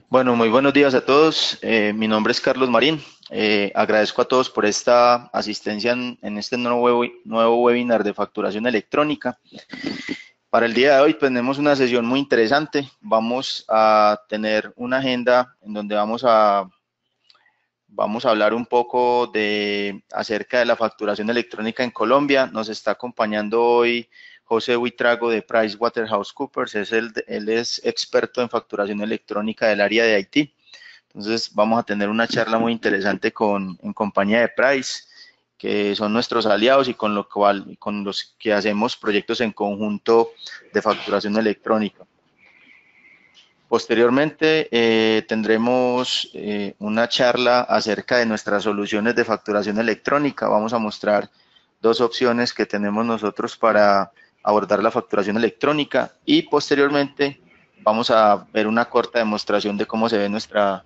Bueno, muy buenos días a todos. Mi nombre es Carlos Marín. Agradezco a todos por esta asistencia en este nuevo webinar de facturación electrónica. Para el día de hoy tenemos una sesión muy interesante. Vamos a tener una agenda en donde vamos a hablar un poco acerca de la facturación electrónica en Colombia. Nos está acompañando hoy José Buitrago de PricewaterhouseCoopers. Él es experto en facturación electrónica del área de Haití. Entonces vamos a tener una charla muy interesante en compañía de Price, que son nuestros aliados y con los que hacemos proyectos en conjunto de facturación electrónica. Posteriormente tendremos una charla acerca de nuestras soluciones de facturación electrónica. Vamos a mostrar dos opciones que tenemos nosotros para abordar la facturación electrónica y posteriormente vamos a ver una corta demostración de cómo se ve nuestra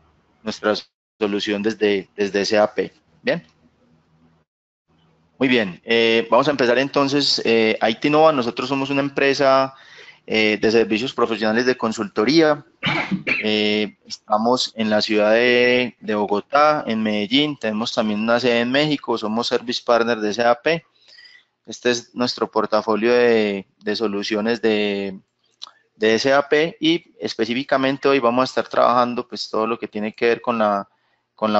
solución desde SAP. Bien. Muy bien, vamos a empezar entonces. IT Nova, nosotros somos una empresa de servicios profesionales de consultoría. Estamos en la ciudad de Bogotá, en Medellín, tenemos también una sede en México, somos Service Partner de SAP. Este es nuestro portafolio de soluciones de SAP y específicamente hoy vamos a estar trabajando pues todo lo que tiene que ver con la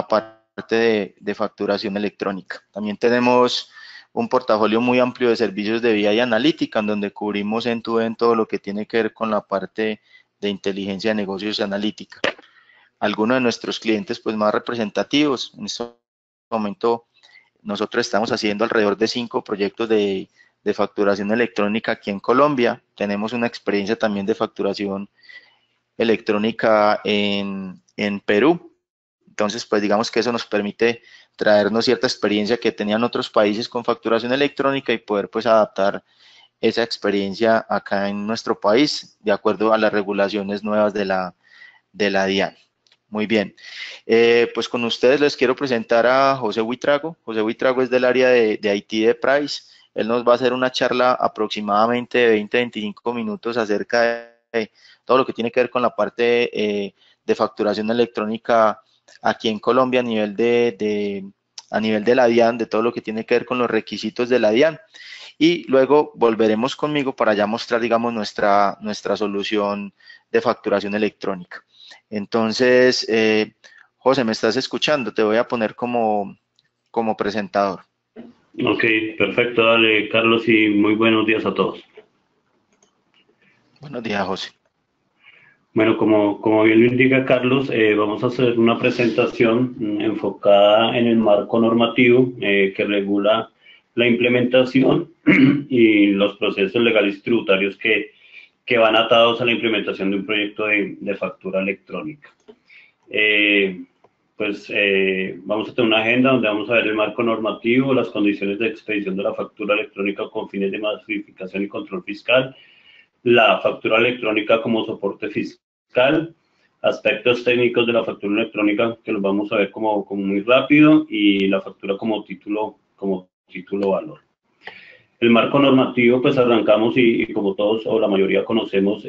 parte de facturación electrónica. También tenemos un portafolio muy amplio de servicios de BI y analítica, en donde cubrimos en todo lo que tiene que ver con la parte de inteligencia de negocios y analítica. Algunos de nuestros clientes pues más representativos, en este momento nosotros estamos haciendo alrededor de 5 proyectos de facturación electrónica aquí en Colombia. Tenemos una experiencia también de facturación electrónica en Perú. Entonces, pues digamos que eso nos permite traernos cierta experiencia que tenían otros países con facturación electrónica y poder pues adaptar esa experiencia acá en nuestro país de acuerdo a las regulaciones nuevas de la DIAN. Muy bien, pues con ustedes les quiero presentar a José Buitrago. José Buitrago es del área de IT de Price. Él nos va a hacer una charla aproximadamente de 20-25 minutos acerca de todo lo que tiene que ver con la parte de facturación electrónica aquí en Colombia a nivel de la DIAN, de todo lo que tiene que ver con los requisitos de la DIAN. Y luego volveremos conmigo para ya mostrar, digamos, nuestra solución de facturación electrónica. Entonces, José, ¿me estás escuchando? Te voy a poner como presentador. Ok, perfecto, dale, Carlos, y muy buenos días a todos. Buenos días, José. Bueno, como bien lo indica Carlos, vamos a hacer una presentación enfocada en el marco normativo que regula la implementación y los procesos legales y tributarios que van atados a la implementación de un proyecto de factura electrónica. Vamos a tener una agenda donde vamos a ver el marco normativo, las condiciones de expedición de la factura electrónica con fines de masificación y control fiscal, la factura electrónica como soporte fiscal, aspectos técnicos de la factura electrónica que los vamos a ver como muy rápido y la factura como título valor. El marco normativo, pues arrancamos y como todos o la mayoría conocemos,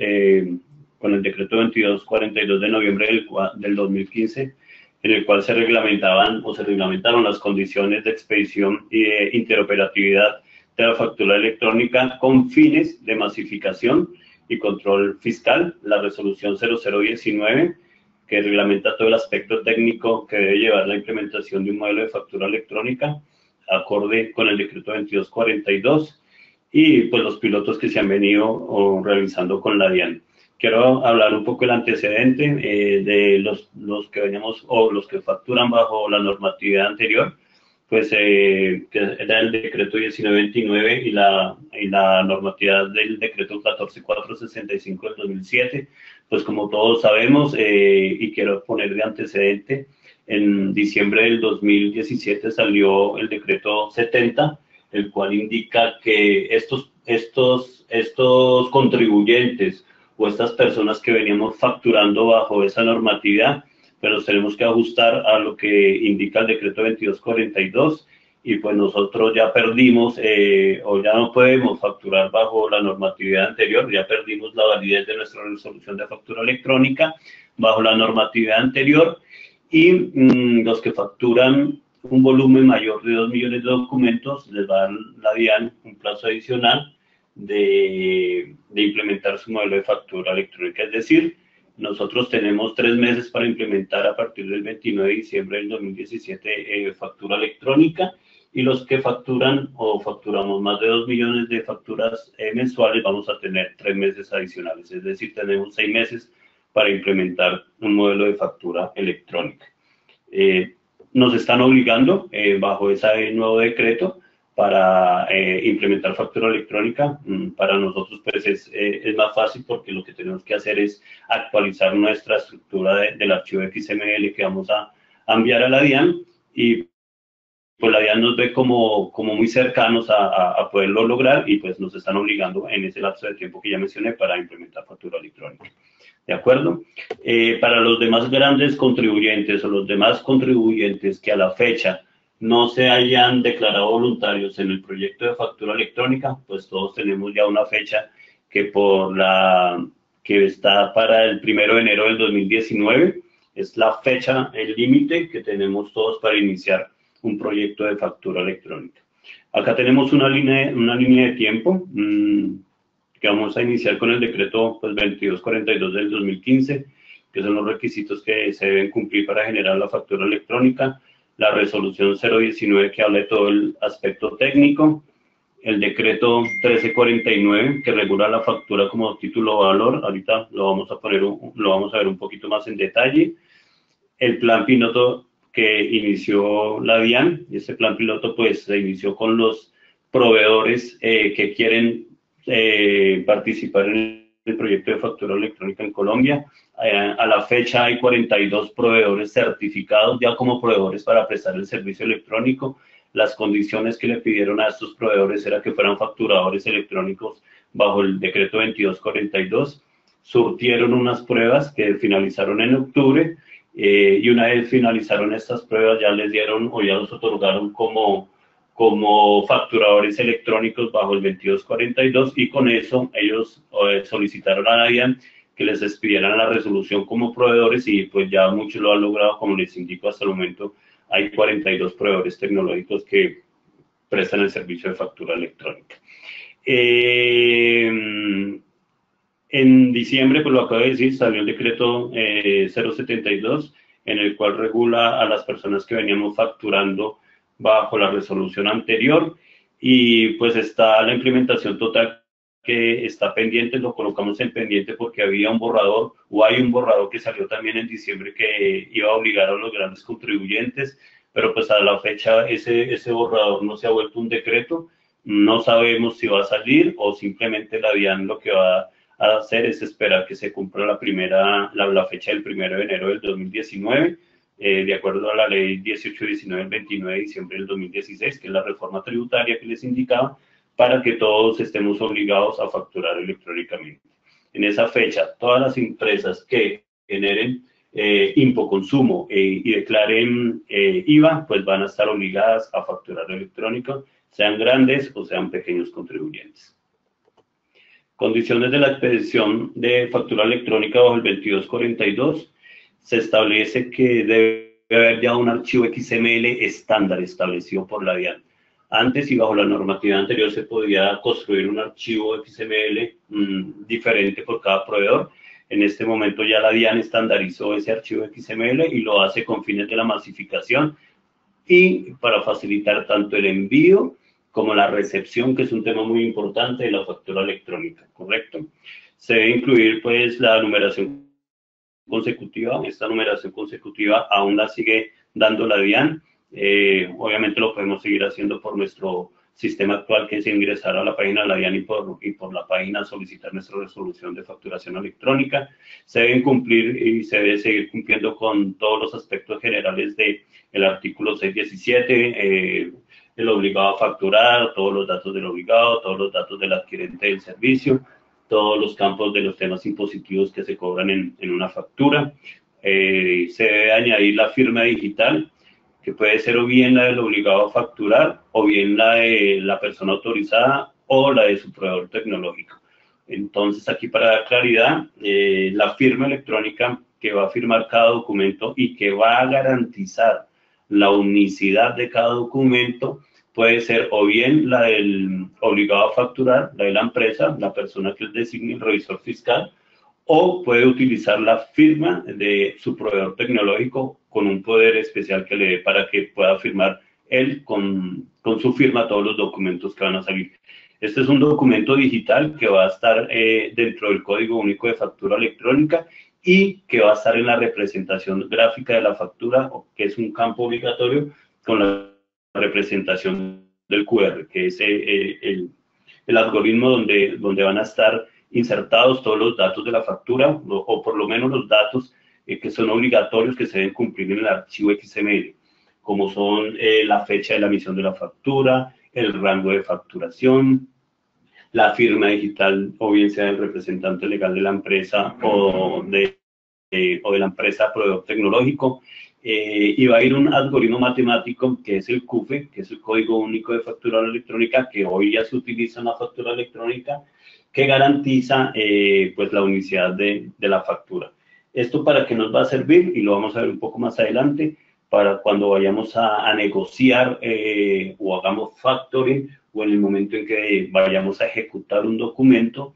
con el decreto 2242 de noviembre del 2015, en el cual se reglamentaron las condiciones de expedición y de interoperatividad de la factura electrónica con fines de masificación y control fiscal, la resolución 0019, que reglamenta todo el aspecto técnico que debe llevar la implementación de un modelo de factura electrónica, acorde con el decreto 2242, y pues los pilotos que se han venido realizando con la DIAN. Quiero hablar un poco del antecedente de los que veníamos o los que facturan bajo la normatividad anterior, pues que era el decreto 1929 y la normatividad del decreto 14465 del 2007. Pues como todos sabemos, y quiero poner de antecedente, en diciembre del 2017 salió el decreto 70, el cual indica que estos contribuyentes o estas personas que veníamos facturando bajo esa normatividad, pero nos tenemos que ajustar a lo que indica el decreto 2242 y pues nosotros ya perdimos o ya no podemos facturar bajo la normatividad anterior, ya perdimos la validez de nuestra resolución de factura electrónica bajo la normatividad anterior, y los que facturan un volumen mayor de 2 millones de documentos les va a dar la DIAN un plazo adicional de implementar su modelo de factura electrónica. Es decir, nosotros tenemos 3 meses para implementar a partir del 29 de diciembre del 2017 factura electrónica, y los que facturan o facturamos más de 2 millones de facturas mensuales vamos a tener 3 meses adicionales. Es decir, tenemos 6 meses para implementar un modelo de factura electrónica. Nos están obligando bajo ese nuevo decreto para implementar factura electrónica. Para nosotros pues es más fácil, porque lo que tenemos que hacer es actualizar nuestra estructura del archivo XML que vamos a enviar a la DIAN, y pues la DIAN nos ve como muy cercanos a poderlo lograr, y pues nos están obligando en ese lapso de tiempo que ya mencioné para implementar factura electrónica. ¿De acuerdo? Para los demás grandes contribuyentes o los demás contribuyentes que a la fecha no se hayan declarado voluntarios en el proyecto de factura electrónica, pues todos tenemos ya una fecha que está para el 1 de enero del 2019. Es la fecha, el límite que tenemos todos para iniciar un proyecto de factura electrónica. Acá tenemos una línea de tiempo que vamos a iniciar con el decreto pues, 2242 del 2015, que son los requisitos que se deben cumplir para generar la factura electrónica, la resolución 019 que habla de todo el aspecto técnico, el decreto 1349 que regula la factura como título o valor, ahorita lo vamos a ver un poquito más en detalle, el plan piloto que inició la DIAN, y este plan piloto pues se inició con los proveedores que quieren participar en el proyecto de factura electrónica en Colombia. A la fecha hay 42 proveedores certificados ya como proveedores para prestar el servicio electrónico. Las condiciones que le pidieron a estos proveedores era que fueran facturadores electrónicos bajo el decreto 2242. Surtieron unas pruebas que finalizaron en octubre, y una vez finalizaron estas pruebas ya les dieron o ya los otorgaron como facturadores electrónicos bajo el 2242, y con eso ellos solicitaron a la DIAN que les expidieran la resolución como proveedores, y pues ya muchos lo han logrado. Como les indico, hasta el momento hay 42 proveedores tecnológicos que prestan el servicio de factura electrónica. En diciembre, pues lo acabo de decir, salió el decreto 072, en el cual regula a las personas que veníamos facturando bajo la resolución anterior, y pues está la implementación total que está pendiente. Lo colocamos en pendiente porque había un borrador, o hay un borrador que salió también en diciembre que iba a obligar a los grandes contribuyentes, pero pues a la fecha ese borrador no se ha vuelto un decreto. No sabemos si va a salir o simplemente la DIAN lo que va a hacer es esperar que se cumpla la fecha del 1 de enero del 2019, de acuerdo a la ley 1819 del 29 de diciembre del 2016, que es la reforma tributaria que les indicaba, para que todos estemos obligados a facturar electrónicamente. En esa fecha, todas las empresas que generen impoconsumo y declaren IVA, pues van a estar obligadas a facturar electrónico, sean grandes o sean pequeños contribuyentes. Condiciones de la expedición de factura electrónica bajo el 2242. Se establece que debe haber ya un archivo XML estándar establecido por la DIAN. Antes y bajo la normativa anterior se podía construir un archivo XML diferente por cada proveedor. En este momento ya la DIAN estandarizó ese archivo XML y lo hace con fines de la masificación y para facilitar tanto el envío como la recepción, que es un tema muy importante de la factura electrónica, ¿correcto? Se debe incluir pues la numeración consecutiva. Esta numeración consecutiva aún la sigue dando la DIAN. Obviamente lo podemos seguir haciendo por nuestro sistema actual, que es ingresar a la página de la DIAN y por la página solicitar nuestra resolución de facturación electrónica. Se deben cumplir y se debe seguir cumpliendo con todos los aspectos generales del artículo 617, el obligado a facturar, todos los datos del obligado, todos los datos del adquirente del servicio, todos los campos de los temas impositivos que se cobran en una factura. Se debe añadir la firma digital, que puede ser o bien la del obligado a facturar, o bien la de la persona autorizada, o la de su proveedor tecnológico. Entonces, aquí para dar claridad, la firma electrónica que va a firmar cada documento y que va a garantizar la unicidad de cada documento puede ser o bien la del obligado a facturar, la de la empresa, la persona que designe el revisor fiscal, o puede utilizar la firma de su proveedor tecnológico con un poder especial que le dé para que pueda firmar él con su firma todos los documentos que van a salir. Este es un documento digital que va a estar dentro del Código Único de Factura Electrónica y que va a estar en la representación gráfica de la factura, que es un campo obligatorio, con la representación del QR, que es el algoritmo donde van a estar insertados todos los datos de la factura, o por lo menos los datos que son obligatorios que se deben cumplir en el archivo XML, como son la fecha de la emisión de la factura, el rango de facturación, la firma digital, o bien sea del representante legal de la empresa o de la empresa proveedor tecnológico, y va a ir un algoritmo matemático que es el CUFE, que es el Código Único de Factura Electrónica, que hoy ya se utiliza en la factura electrónica, que garantiza pues la unicidad de la factura. ¿Esto para qué nos va a servir? Y lo vamos a ver un poco más adelante, para cuando vayamos a negociar o hagamos factoring, o en el momento en que vayamos a ejecutar un documento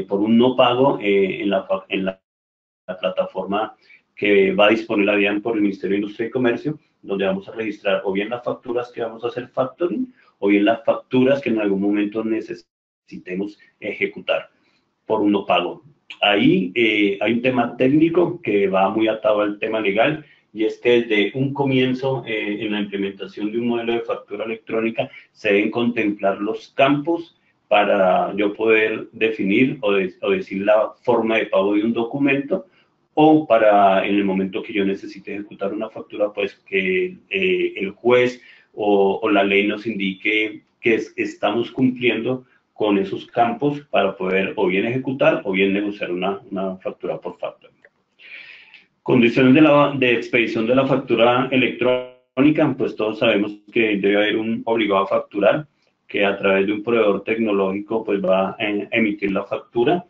por un no pago en la plataforma que va a disponer la DIAN por el Ministerio de Industria y Comercio, donde vamos a registrar o bien las facturas que vamos a hacer factoring, o bien las facturas que en algún momento necesitemos ejecutar por un no pago. Ahí hay un tema técnico que va muy atado al tema legal, y es que desde un comienzo en la implementación de un modelo de factura electrónica se deben contemplar los campos para yo poder definir o decir la forma de pago de un documento, o para en el momento que yo necesite ejecutar una factura, pues que el juez o la ley nos indique que estamos cumpliendo con esos campos para poder o bien ejecutar o bien negociar una factura por factura. Condiciones de expedición de la factura electrónica, pues todos sabemos que debe haber un obligado a facturar, que a través de un proveedor tecnológico pues va a emitir la factura,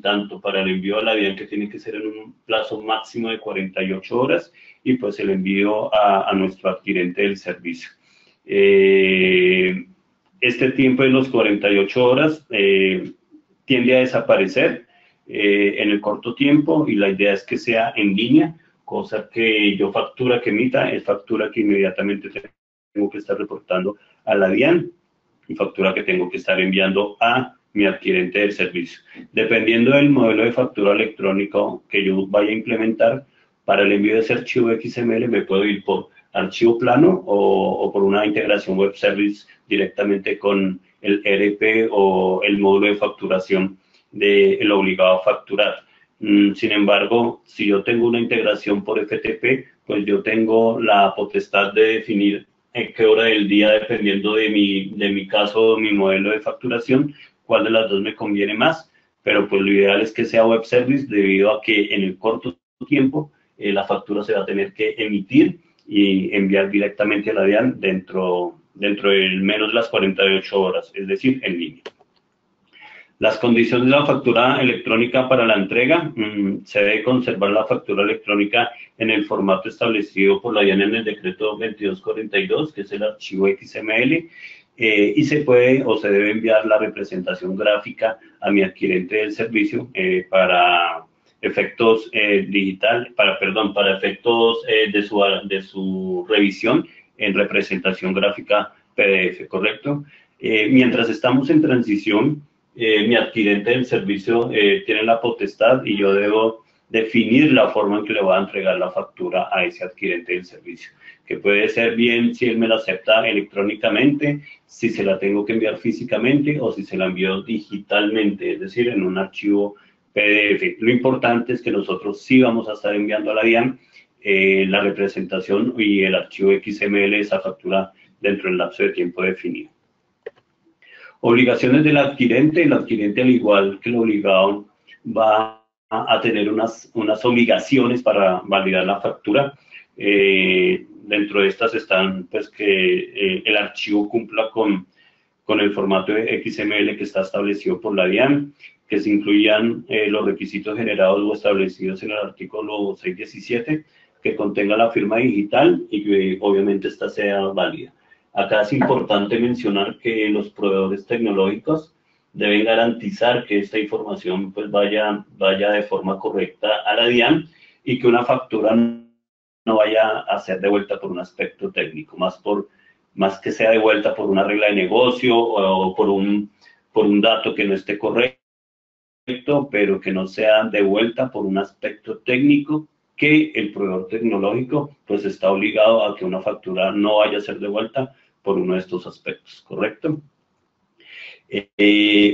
tanto para el envío a la DIAN, que tiene que ser en un plazo máximo de 48 horas, y pues el envío a nuestro adquirente del servicio. Este tiempo de los 48 horas tiende a desaparecer en el corto tiempo, y la idea es que sea en línea, cosa que yo factura que emita es factura que inmediatamente tengo que estar reportando a la DIAN, y factura que tengo que estar enviando a mi adquirente del servicio. Dependiendo del modelo de factura electrónico que yo vaya a implementar, para el envío de ese archivo XML me puedo ir por archivo plano o por una integración web service directamente con el ERP o el módulo de facturación del obligado a facturar. Sin embargo, si yo tengo una integración por FTP, pues yo tengo la potestad de definir en qué hora del día, dependiendo de mi caso, mi modelo de facturación, cuál de las dos me conviene más, pero pues lo ideal es que sea web service, debido a que en el corto tiempo la factura se va a tener que emitir y enviar directamente a la DIAN dentro de menos de las 48 horas, es decir, en línea. Las condiciones de la factura electrónica para la entrega: se debe conservar la factura electrónica en el formato establecido por la DIAN en el decreto 2242, que es el archivo XML, y se puede o se debe enviar la representación gráfica a mi adquirente del servicio para efectos para efectos de su revisión en representación gráfica PDF, ¿correcto? Mientras estamos en transición, mi adquirente del servicio tiene la potestad, y yo debo definir la forma en que le voy a entregar la factura a ese adquirente del servicio, que puede ser bien si él me la acepta electrónicamente, si se la tengo que enviar físicamente, o si se la envío digitalmente, es decir, en un archivo PDF. Lo importante es que nosotros sí vamos a estar enviando a la DIAN la representación y el archivo XML de esa factura dentro del lapso de tiempo definido. Obligaciones del adquirente. El adquirente, al igual que el obligado, va a tener unas obligaciones para validar la factura. dentro de estas están pues que el archivo cumpla con el formato XML que está establecido por la DIAN, que se incluyan los requisitos generados o establecidos en el artículo 617, que contenga la firma digital y que obviamente esta sea válida. Acá es importante mencionar que los proveedores tecnológicos deben garantizar que esta información pues vaya de forma correcta a la DIAN y que una factura no vaya a ser devuelta por un aspecto técnico, más que sea devuelta por una regla de negocio o por un dato que no esté correcto, pero que no sea devuelta por un aspecto técnico que el proveedor tecnológico pues está obligado a que una factura no vaya a ser devuelta por uno de estos aspectos, ¿correcto?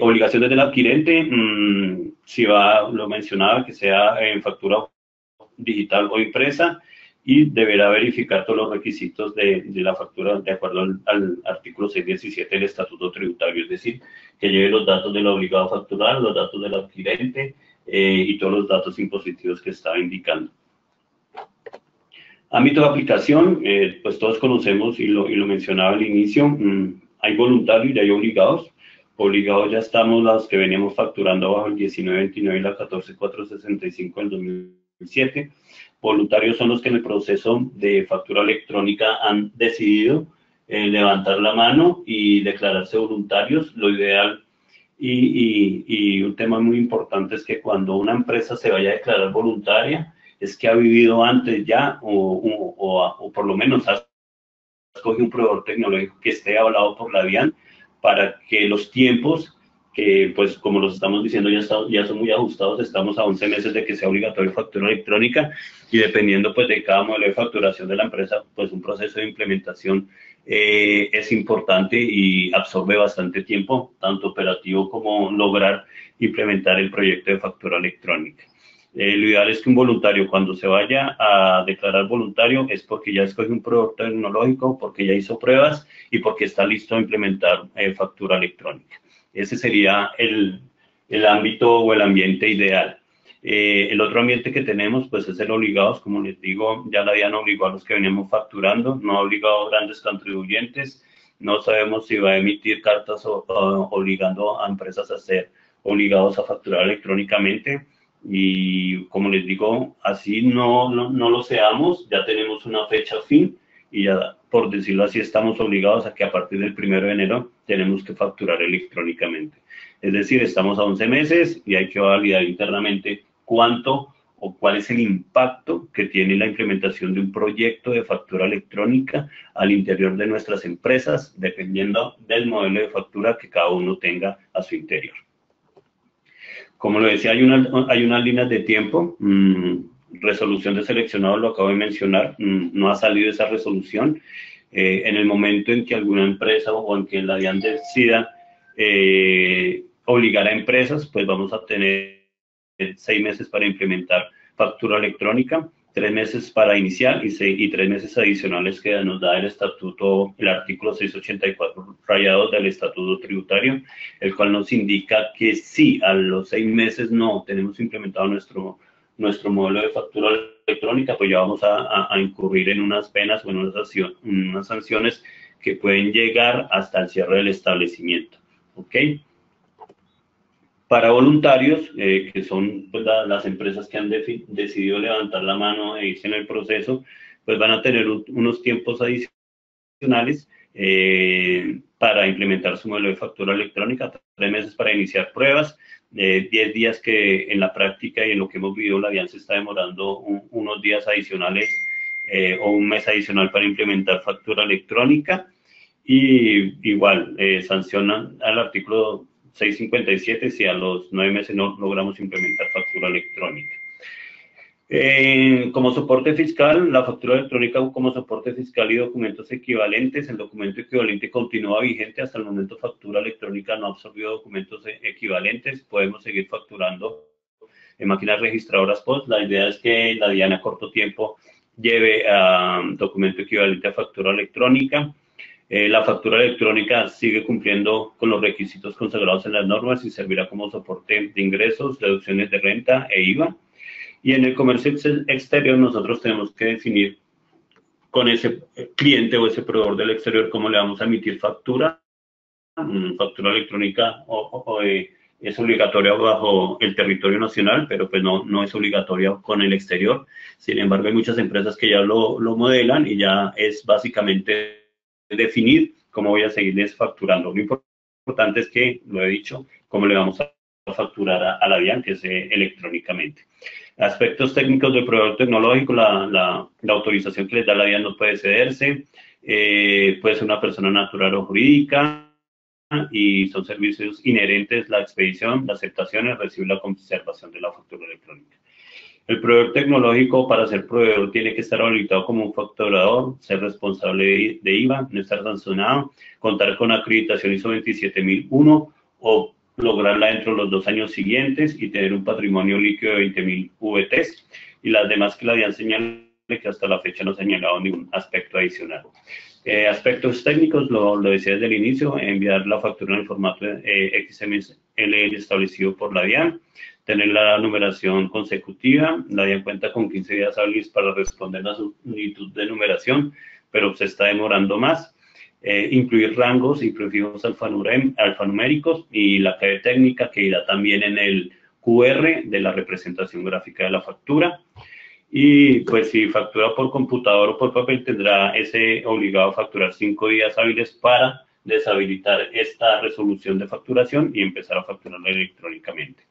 Obligaciones del adquirente, lo mencionaba, que sea en factura digital o impresa, y deberá verificar todos los requisitos de la factura de acuerdo al artículo 617 del Estatuto Tributario, es decir, que lleve los datos del obligado a facturar, los datos del adquirente y todos los datos impositivos que estaba indicando. Ámbito de aplicación, pues todos conocemos y lo mencionaba al inicio, hay voluntarios y hay obligados. Obligados ya estamos los que veníamos facturando bajo el 1929 y la 14465 del 2007. Voluntarios son los que en el proceso de factura electrónica han decidido levantar la mano y declararse voluntarios. Lo ideal y un tema muy importante es que cuando una empresa se vaya a declarar voluntaria, es que ha vivido antes ya o por lo menos ha escogido un proveedor tecnológico que esté avalado por la DIAN para que los tiempos, que pues como los estamos diciendo ya son muy ajustados, estamos a 11 meses de que sea obligatorio factura electrónica y dependiendo pues de cada modelo de facturación de la empresa, pues un proceso de implementación es importante y absorbe bastante tiempo, tanto operativo como lograr implementar el proyecto de factura electrónica. Lo ideal es que un voluntario cuando se vaya a declarar voluntario es porque ya escoge un proveedor tecnológico, porque ya hizo pruebas y porque está listo a implementar factura electrónica. Ese sería el ámbito o el ambiente ideal. El otro ambiente que tenemos pues es el obligados, como les digo, ya la DIAN obligó a los que veníamos facturando, no ha obligado a grandes contribuyentes, no sabemos si va a emitir cartas obligando a empresas a ser obligados a facturar electrónicamente. Y como les digo, así no lo seamos, ya tenemos una fecha fin y ya, por decirlo así, estamos obligados a que a partir del 1 de enero tenemos que facturar electrónicamente. Es decir, estamos a 11 meses y hay que validar internamente cuánto o cuál es el impacto que tiene la implementación de un proyecto de factura electrónica al interior de nuestras empresas, dependiendo del modelo de factura que cada uno tenga a su interior. Como lo decía, hay unas líneas de tiempo, resolución de seleccionados, lo acabo de mencionar, no ha salido esa resolución. En el momento en que alguna empresa o en que la DIAN decida obligar a empresas, pues vamos a tener 6 meses para implementar factura electrónica, 3 meses para iniciar y 3 meses adicionales que nos da el estatuto, el artículo 684 rayado del Estatuto Tributario, el cual nos indica que si a los 6 meses no tenemos implementado nuestro modelo de factura electrónica, pues ya vamos a incurrir en unas penas o en unas sanciones que pueden llegar hasta el cierre del establecimiento. ¿Ok? Para voluntarios, que son pues, las empresas que han decidido levantar la mano e irse en el proceso, pues van a tener unos tiempos adicionales para implementar su modelo de factura electrónica, 3 meses para iniciar pruebas, 10 días que en la práctica y en lo que hemos vivido la DIAN se está demorando unos días adicionales o un mes adicional para implementar factura electrónica y igual sancionan al artículo 657 si a los 9 meses no logramos implementar factura electrónica. Como soporte fiscal, la factura electrónica como soporte fiscal y documentos equivalentes. El documento equivalente continúa vigente hasta el momento. Factura electrónica no ha absorbido documentos equivalentes. Podemos seguir facturando en máquinas registradoras POS. La idea es que la DIAN a corto tiempo lleve documento equivalente a factura electrónica. La factura electrónica sigue cumpliendo con los requisitos consagrados en las normas y servirá como soporte de ingresos, deducciones de renta e IVA. Y en el comercio exterior nosotros tenemos que definir con ese cliente o ese proveedor del exterior, cómo le vamos a emitir factura. Factura electrónica es obligatoria bajo el territorio nacional, pero pues no es obligatoria con el exterior. Sin embargo, hay muchas empresas que ya lo modelan y ya es básicamente definir cómo voy a seguirles facturando. Lo importante es que, lo he dicho, cómo le vamos a facturar a la DIAN, que es electrónicamente. Aspectos técnicos del proveedor tecnológico, la autorización que les da la DIAN no puede cederse, puede ser una persona natural o jurídica, y son servicios inherentes la expedición, la aceptación, el recibo y la conservación de la factura electrónica. El proveedor tecnológico, para ser proveedor, tiene que estar habilitado como un facturador, ser responsable de IVA, no estar sancionado, contar con acreditación ISO 27001 o lograrla dentro de los 2 años siguientes y tener un patrimonio líquido de 20.000 VTs, y las demás que la DIAN señale, que hasta la fecha no ha señalado ningún aspecto adicional. Aspectos técnicos, lo decía desde el inicio, enviar la factura en el formato XML establecido por la DIAN, tener la numeración consecutiva. La DIAN cuenta con 15 días hábiles para responder la solicitud de numeración, pero se está demorando más. Incluir rangos y prefijos alfanuméricos y la clave técnica que irá también en el QR de la representación gráfica de la factura. Y pues si factura por computador o por papel, tendrá ese obligado a facturar 5 días hábiles para deshabilitar esta resolución de facturación y empezar a facturarla electrónicamente.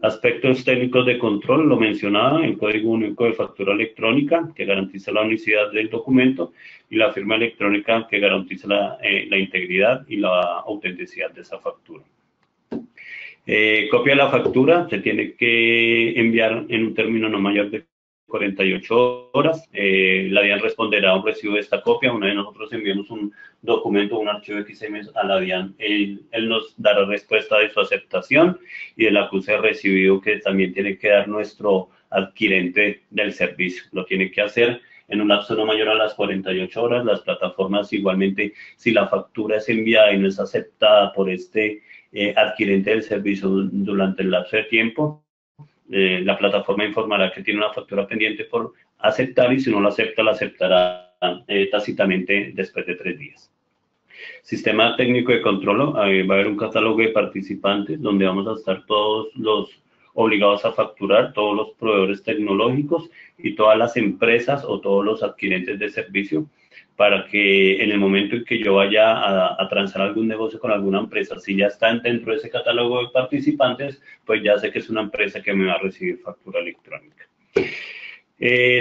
Aspectos técnicos de control, lo mencionaba, el Código Único de Factura Electrónica, que garantiza la unicidad del documento, y la firma electrónica, que garantiza la integridad y la autenticidad de esa factura. Copia de la factura se tiene que enviar en un término no mayor de 48 horas. La DIAN responderá a un recibo de esta copia. Una vez nosotros enviamos un documento, un archivo XML a la DIAN, él nos dará respuesta de su aceptación y del acuse recibido que también tiene que dar nuestro adquirente del servicio. Lo tiene que hacer en un lapso no mayor a las 48 horas. Las plataformas igualmente, si la factura es enviada y no es aceptada por este adquirente del servicio durante el lapso de tiempo, la plataforma informará que tiene una factura pendiente por aceptar, y si no la acepta, la aceptará tácitamente después de 3 días. Sistema técnico de control, va a haber un catálogo de participantes donde vamos a estar todos los obligados a facturar, todos los proveedores tecnológicos y todas las empresas o todos los adquirentes de servicio, para que en el momento en que yo vaya a transar algún negocio con alguna empresa, si ya están dentro de ese catálogo de participantes, pues ya sé que es una empresa que me va a recibir factura electrónica.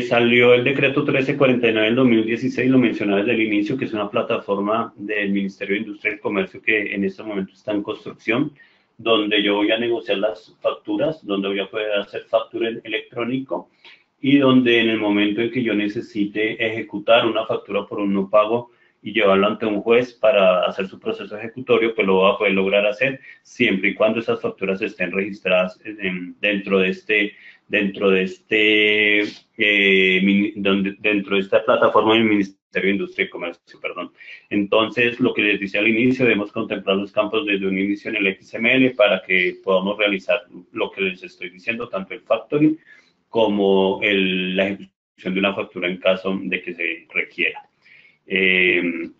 Salió el decreto 1349 del 2016, lo mencionaba desde el inicio, que es una plataforma del Ministerio de Industria y Comercio que en este momento está en construcción, donde yo voy a negociar las facturas, donde voy a poder hacer factura electrónico, y donde en el momento en que yo necesite ejecutar una factura por un no pago y llevarlo ante un juez para hacer su proceso ejecutorio, pues lo voy a poder lograr hacer siempre y cuando esas facturas estén registradas dentro de esta plataforma del Ministerio de Industria y Comercio, perdón. Entonces, lo que les decía al inicio, debemos contemplar los campos desde un inicio en el XML para que podamos realizar lo que les estoy diciendo, tanto el factoring como la ejecución de una factura en caso de que se requiera.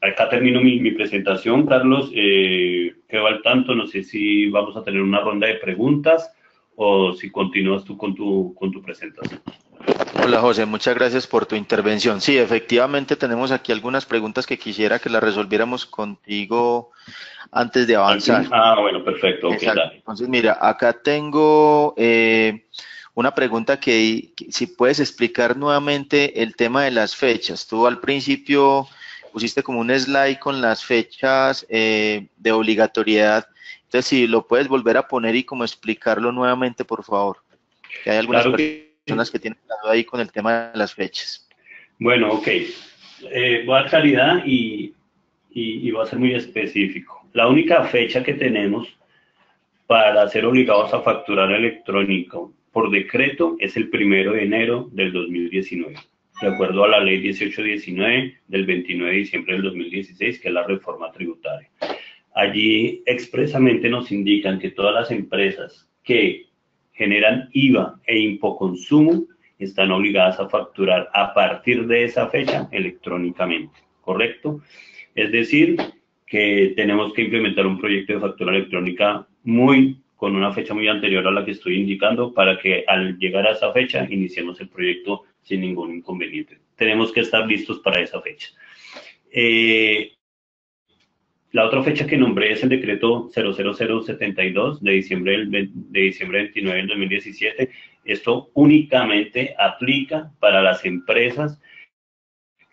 Acá termino mi presentación, Carlos. Quedo al tanto, no sé si vamos a tener una ronda de preguntas o si continúas tú con tu presentación. Hola José, muchas gracias por tu intervención. Sí, efectivamente tenemos aquí algunas preguntas que quisiera que las resolviéramos contigo antes de avanzar. Bueno, perfecto. Okay, dale. Entonces, mira, acá tengo una pregunta que si puedes explicar nuevamente el tema de las fechas. Tú al principio pusiste como un slide con las fechas de obligatoriedad. Entonces, si lo puedes volver a poner y como explicarlo nuevamente, por favor. Que hay algunas personas que tienen la duda ahí con el tema de las fechas. Bueno, ok. Voy a dar claridad y voy a ser muy específico. La única fecha que tenemos para ser obligados a facturar electrónico por decreto es el 1 de enero del 2019, de acuerdo a la ley 1819 del 29 de diciembre del 2016, que es la reforma tributaria. Allí expresamente nos indican que todas las empresas que generan IVA e impoconsumo están obligadas a facturar a partir de esa fecha electrónicamente, ¿correcto? Es decir, que tenemos que implementar un proyecto de factura electrónica con una fecha muy anterior a la que estoy indicando para que al llegar a esa fecha iniciemos el proyecto sin ningún inconveniente. Tenemos que estar listos para esa fecha. La otra fecha que nombré es el decreto 00072 de diciembre 29 del 2017. Esto únicamente aplica para las empresas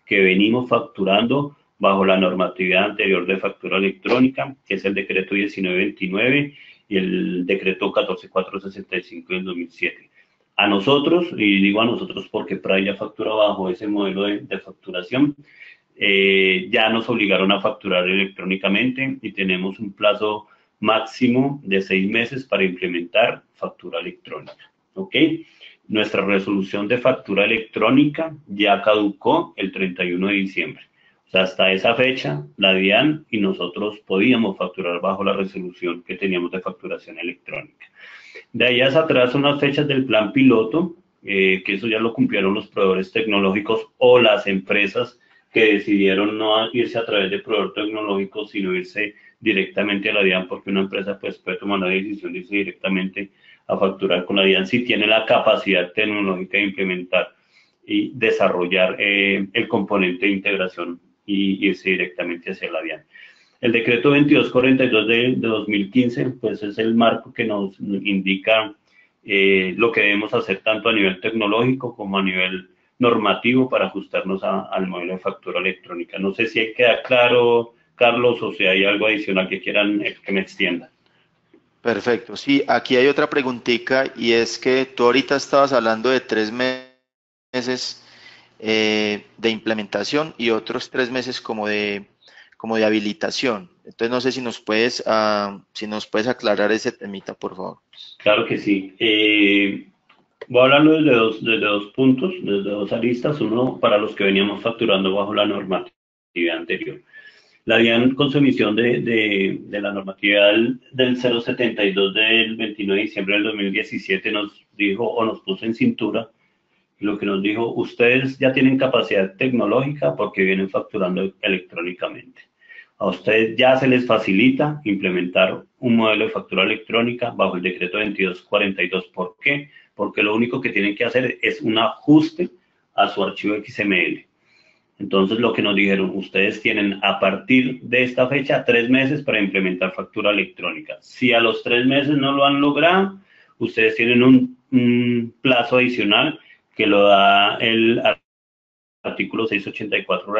que venimos facturando bajo la normatividad anterior de factura electrónica, que es el decreto 1929 y el decreto 14465 del 2007. A nosotros, y digo a nosotros porque PRAE ya factura bajo ese modelo de facturación, ya nos obligaron a facturar electrónicamente y tenemos un plazo máximo de 6 meses para implementar factura electrónica, ¿ok? Nuestra resolución de factura electrónica ya caducó el 31 de diciembre. O sea, hasta esa fecha, la DIAN y nosotros podíamos facturar bajo la resolución que teníamos de facturación electrónica. De ahí hacia atrás son las fechas del plan piloto, que eso ya lo cumplieron los proveedores tecnológicos o las empresas que decidieron no irse a través de proveedor tecnológico, sino irse directamente a la DIAN, porque una empresa pues puede tomar la decisión de irse directamente a facturar con la DIAN si tiene la capacidad tecnológica de implementar y desarrollar el componente de integración y irse directamente hacia la DIAN. El decreto 2242 de 2015, pues es el marco que nos indica lo que debemos hacer tanto a nivel tecnológico como a nivel normativo para ajustarnos al modelo de factura electrónica. No sé si queda claro, Carlos, o si hay algo adicional que quieran que me extienda. Perfecto. Sí, aquí hay otra preguntita y es que tú ahorita estabas hablando de 3 meses de implementación y otros 3 meses como de habilitación. Entonces no sé si nos puedes aclarar ese temita, por favor. Claro que sí. Voy a hablarlo desde dos puntos, desde dos aristas. Uno, para los que veníamos facturando bajo la normatividad anterior. La DIAN, con su emisión de la normatividad del 072 del 29 de diciembre del 2017, nos dijo o nos puso en cintura lo que nos dijo: ustedes ya tienen capacidad tecnológica porque vienen facturando electrónicamente. A ustedes ya se les facilita implementar un modelo de factura electrónica bajo el decreto 2242. ¿Por qué? Porque lo único que tienen que hacer es un ajuste a su archivo XML. Entonces, lo que nos dijeron, ustedes tienen a partir de esta fecha 3 meses para implementar factura electrónica. Si a los 3 meses no lo han logrado, ustedes tienen un plazo adicional que lo da el artículo 684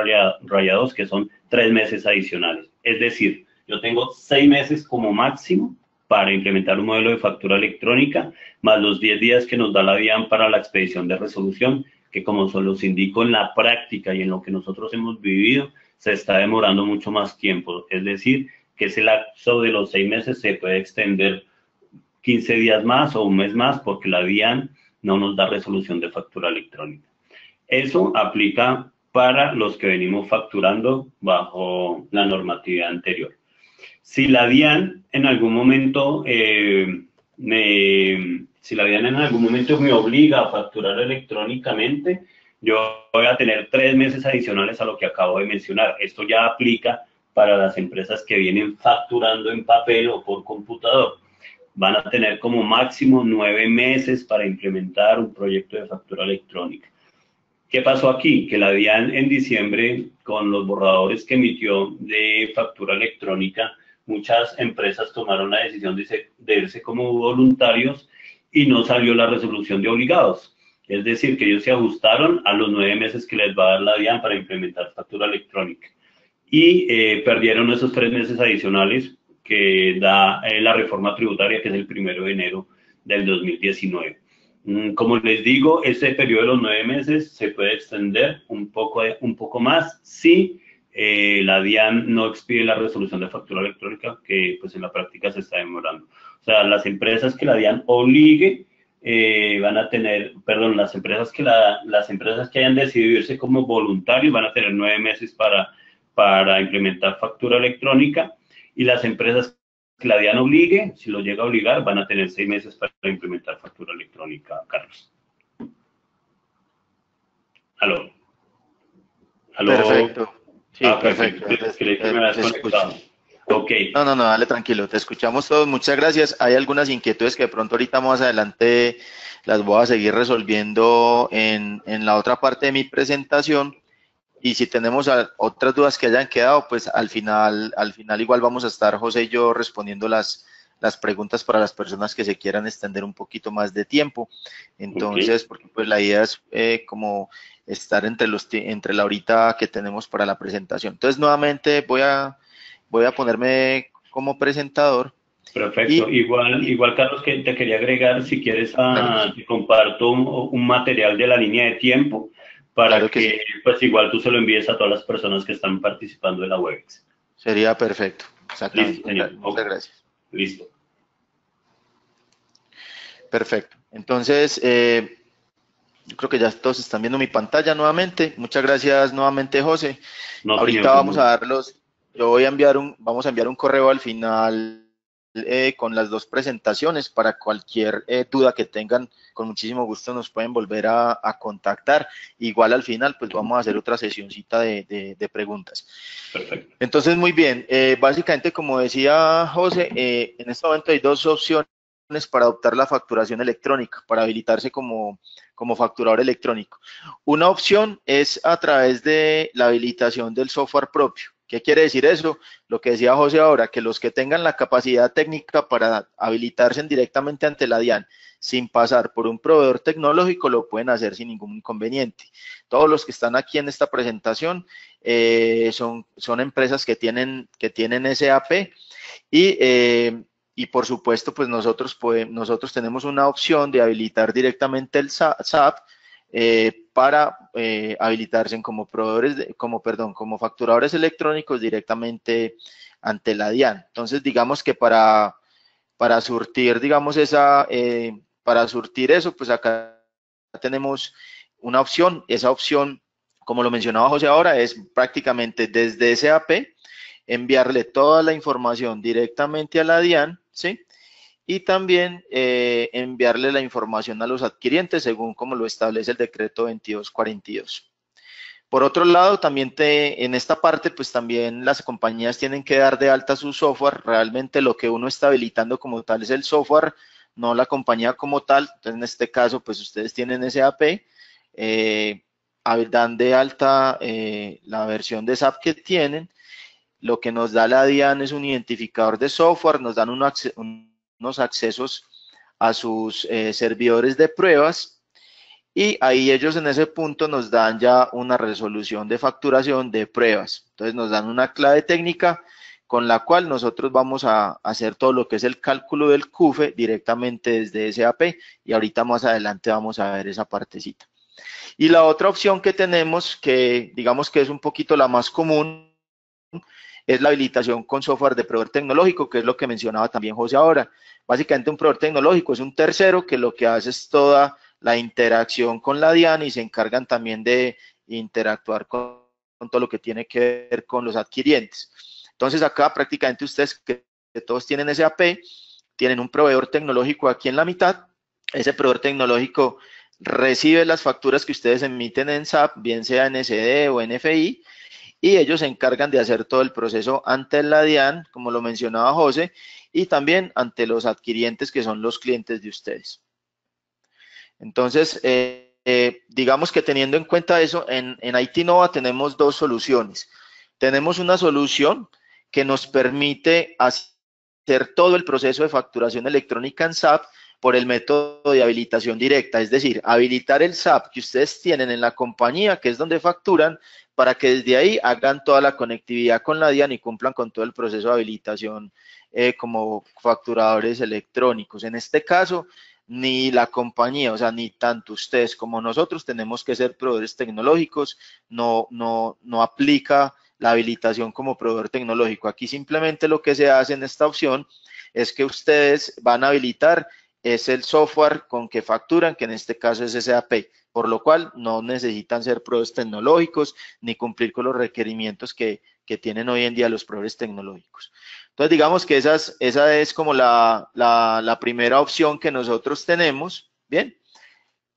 raya 2, que son 3 meses adicionales. Es decir, yo tengo 6 meses como máximo para implementar un modelo de factura electrónica, más los 10 días que nos da la DIAN para la expedición de resolución, que como se los indico en la práctica y en lo que nosotros hemos vivido, se está demorando mucho más tiempo. Es decir, que ese lapso de los 6 meses se puede extender 15 días más o un mes más, porque la DIAN no nos da resolución de factura electrónica. Eso aplica para los que venimos facturando bajo la normatividad anterior. Si la DIAN en algún momento me obliga a facturar electrónicamente, yo voy a tener 3 meses adicionales a lo que acabo de mencionar. Esto ya aplica para las empresas que vienen facturando en papel o por computador. Van a tener como máximo 9 meses para implementar un proyecto de factura electrónica. ¿Qué pasó aquí? Que la DIAN en diciembre, con los borradores que emitió de factura electrónica, muchas empresas tomaron la decisión de irse como voluntarios y no salió la resolución de obligados. Es decir, que ellos se ajustaron a los 9 meses que les va a dar la DIAN para implementar factura electrónica. Y perdieron esos 3 meses adicionales que da la reforma tributaria, que es el 1 de enero del 2019. Como les digo, ese periodo de los 9 meses se puede extender un poco más si la DIAN no expide la resolución de factura electrónica, que pues en la práctica se está demorando. O sea, las empresas que la DIAN obligue van a tener, perdón, las empresas que hayan decidido irse como voluntarios van a tener 9 meses para implementar factura electrónica, y las empresas que la DIAN obligue, si lo llega a obligar, van a tener 6 meses para implementar factura electrónica, Carlos. Aló. Aló. Perfecto. Sí, Ah, perfecto. perfecto. Creí que me habías Te escucho. conectado. Ok. No, dale tranquilo, te escuchamos todos, muchas gracias. Hay algunas inquietudes que de pronto ahorita más adelante las voy a seguir resolviendo en la otra parte de mi presentación. Y si tenemos otras dudas que hayan quedado, pues al final igual vamos a estar José y yo respondiendo las preguntas para las personas que se quieran extender un poquito más de tiempo. Ok. Entonces, porque pues la idea es como estar entre la horita que tenemos para la presentación. Entonces, nuevamente voy a ponerme como presentador Perfecto. y, Igual, Carlos, que te quería agregar, si quieres, claro que sí, te comparto un material de la línea de tiempo para claro que que, sí, pues, igual tú se lo envíes a todas las personas que están participando de la WebEx. sería perfecto, Listo, exactamente, señor. muchas Ok. gracias. Listo. Perfecto. Entonces, yo creo que ya todos están viendo mi pantalla nuevamente. Muchas gracias nuevamente, José. No, señor, Ahorita con vamos a gusto. darlos, vamos a enviar un correo al final con las dos presentaciones para cualquier duda que tengan. Con muchísimo gusto nos pueden volver a contactar. Igual al final, pues vamos a hacer otra sesioncita de preguntas. Perfecto. Entonces, muy bien. Básicamente, como decía José, en este momento hay dos opciones para adoptar la facturación electrónica, para habilitarse como facturador electrónico. Una opción es a través de la habilitación del software propio. ¿Qué quiere decir eso? Lo que decía José ahora, que los que tengan la capacidad técnica para habilitarse directamente ante la DIAN sin pasar por un proveedor tecnológico lo pueden hacer sin ningún inconveniente. Todos los que están aquí en esta presentación son empresas que tienen SAP y, y por supuesto, pues nosotros tenemos una opción de habilitar directamente el SAP para habilitarse como como facturadores electrónicos directamente ante la DIAN. Entonces, digamos que para surtir, digamos, para surtir eso, pues acá tenemos una opción. Esa opción, como lo mencionaba José ahora, es prácticamente desde SAP enviarle toda la información directamente a la DIAN, ¿sí? Y también enviarle la información a los adquirientes según como lo establece el decreto 2242. Por otro lado, también en esta parte, pues también las compañías tienen que dar de alta su software. Realmente lo que uno está habilitando como tal es el software, no la compañía como tal. Entonces, en este caso, pues ustedes tienen SAP, dan de alta la versión de SAP que tienen. Lo que nos da la DIAN es un identificador de software, nos dan unos accesos a sus servidores de pruebas y ahí ellos en ese punto nos dan ya una resolución de facturación de pruebas. Entonces nos dan una clave técnica con la cual nosotros vamos a hacer todo lo que es el cálculo del CUFE directamente desde SAP y ahorita más adelante vamos a ver esa partecita. Y la otra opción que tenemos, que digamos que es un poquito la más común, es la habilitación con software de proveedor tecnológico, que es lo que mencionaba también José ahora. Básicamente un proveedor tecnológico es un tercero que lo que hace es toda la interacción con la DIAN y se encargan también de interactuar con todo lo que tiene que ver con los adquirientes. Entonces acá prácticamente ustedes que todos tienen SAP, tienen un proveedor tecnológico aquí en la mitad, ese proveedor tecnológico recibe las facturas que ustedes emiten en SAP, bien sea en SD o en FI, y ellos se encargan de hacer todo el proceso ante la DIAN, como lo mencionaba José, y también ante los adquirientes que son los clientes de ustedes. Entonces, digamos que teniendo en cuenta eso, en IT Nova tenemos dos soluciones. Tenemos una solución que nos permite hacer todo el proceso de facturación electrónica en SAP por el método de habilitación directa, es decir, habilitar el SAP que ustedes tienen en la compañía, que es donde facturan, para que desde ahí hagan toda la conectividad con la DIAN y cumplan con todo el proceso de habilitación como facturadores electrónicos. En este caso, ni la compañía, o sea, ni tanto ustedes como nosotros tenemos que ser proveedores tecnológicos, no aplica la habilitación como proveedor tecnológico. Aquí simplemente lo que se hace en esta opción es que ustedes van a habilitar es el software con que facturan, que en este caso es SAP, por lo cual no necesitan ser proveedores tecnológicos ni cumplir con los requerimientos que tienen hoy en día los proveedores tecnológicos. Entonces, digamos que esa es como la primera opción que nosotros tenemos, ¿bien?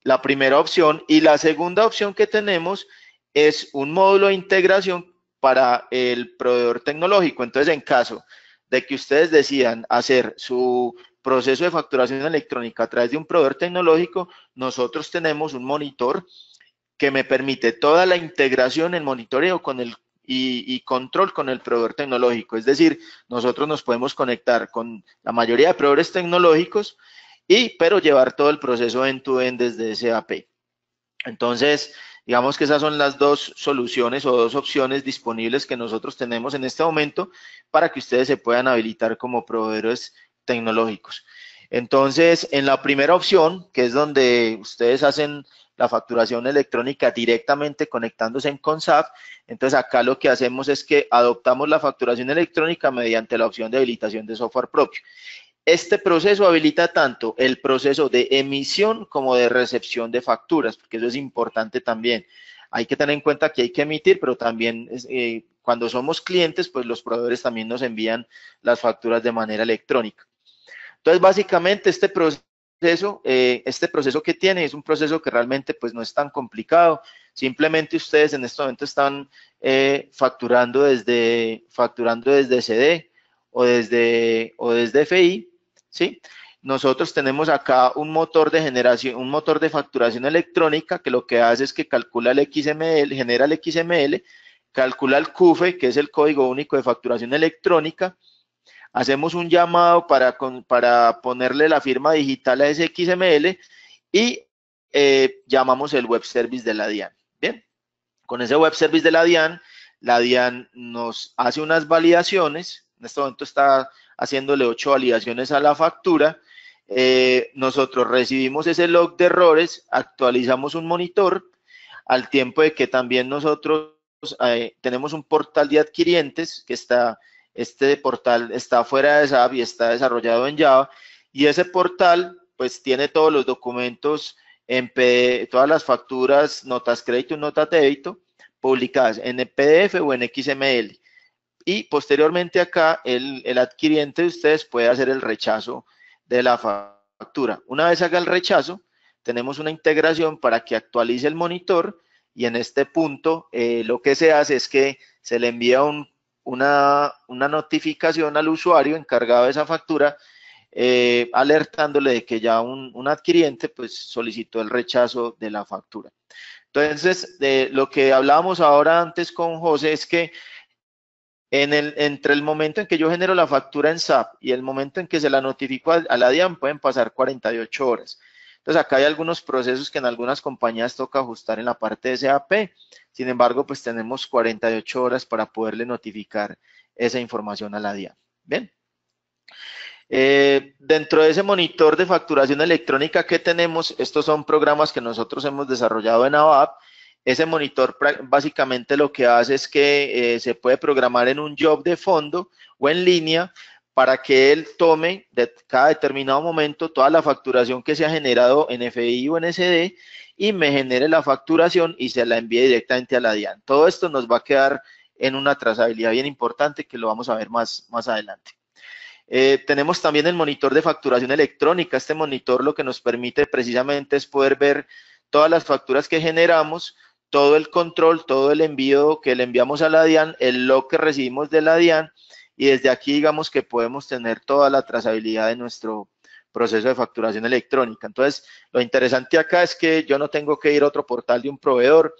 la primera opción. Y la segunda opción que tenemos es un módulo de integración para el proveedor tecnológico. Entonces, en caso de que ustedes decidan hacer su proceso de facturación electrónica a través de un proveedor tecnológico, nosotros tenemos un monitor que me permite toda la integración, el monitoreo con y control con el proveedor tecnológico. Es decir, nosotros nos podemos conectar con la mayoría de proveedores tecnológicos, pero llevar todo el proceso end-to-end desde SAP. Entonces, digamos que esas son las dos soluciones o dos opciones disponibles que nosotros tenemos en este momento para que ustedes se puedan habilitar como proveedores tecnológicos. Entonces, en la primera opción, que es donde ustedes hacen la facturación electrónica directamente conectándose con SAP, entonces acá lo que hacemos es que adoptamos la facturación electrónica mediante la opción de habilitación de software propio. Este proceso habilita tanto el proceso de emisión como de recepción de facturas, porque eso es importante también. Hay que tener en cuenta que hay que emitir, pero también cuando somos clientes, pues los proveedores también nos envían las facturas de manera electrónica. Entonces, básicamente este proceso que tiene es un proceso que realmente pues no es tan complicado. Simplemente ustedes en este momento están facturando desde CD o desde FI, ¿sí? Nosotros tenemos acá un motor de generación, un motor de facturación electrónica que lo que hace es que calcula el XML, genera el XML, calcula el CUFE, que es el Código Único de Facturación Electrónica. Hacemos un llamado para ponerle la firma digital a ese XML y llamamos el web service de la DIAN. Bien, con ese web service de la DIAN nos hace unas validaciones. En este momento está haciéndole 8 validaciones a la factura. Nosotros recibimos ese log de errores, actualizamos un monitor, al tiempo de que también nosotros tenemos un portal de adquirientes que este portal está fuera de SAP y está desarrollado en Java, y ese portal pues tiene todos los documentos en PDF, todas las facturas, notas crédito y notas débito publicadas en PDF o en XML. Y posteriormente acá el adquiriente de ustedes puede hacer el rechazo de la factura. Una vez haga el rechazo, tenemos una integración para que actualice el monitor, y en este punto lo que se hace es que se le envía una notificación al usuario encargado de esa factura, alertándole de que ya un adquiriente pues solicitó el rechazo de la factura. Entonces, lo que hablábamos ahora antes con José es que entre el momento en que yo genero la factura en SAP y el momento en que se la notifico a la DIAN pueden pasar 48 horas. Entonces, acá hay algunos procesos que en algunas compañías toca ajustar en la parte de SAP. Sin embargo, pues tenemos 48 horas para poderle notificar esa información a la DIAN. Bien. Dentro de ese monitor de facturación electrónica que tenemos, estos son programas que nosotros hemos desarrollado en ABAP. Ese monitor básicamente lo que hace es que se puede programar en un job de fondo o en línea para que él tome de cada determinado momento toda la facturación que se ha generado en FI o en SD y me genere la facturación y se la envíe directamente a la DIAN. Todo esto nos va a quedar en una trazabilidad bien importante que lo vamos a ver más adelante. Tenemos también el monitor de facturación electrónica. Este monitor lo que nos permite precisamente es poder ver todas las facturas que generamos, todo el control, todo el envío que le enviamos a la DIAN, el log que recibimos de la DIAN, y desde aquí digamos que podemos tener toda la trazabilidad de nuestro proceso de facturación electrónica. Entonces, lo interesante acá es que yo no tengo que ir a otro portal de un proveedor.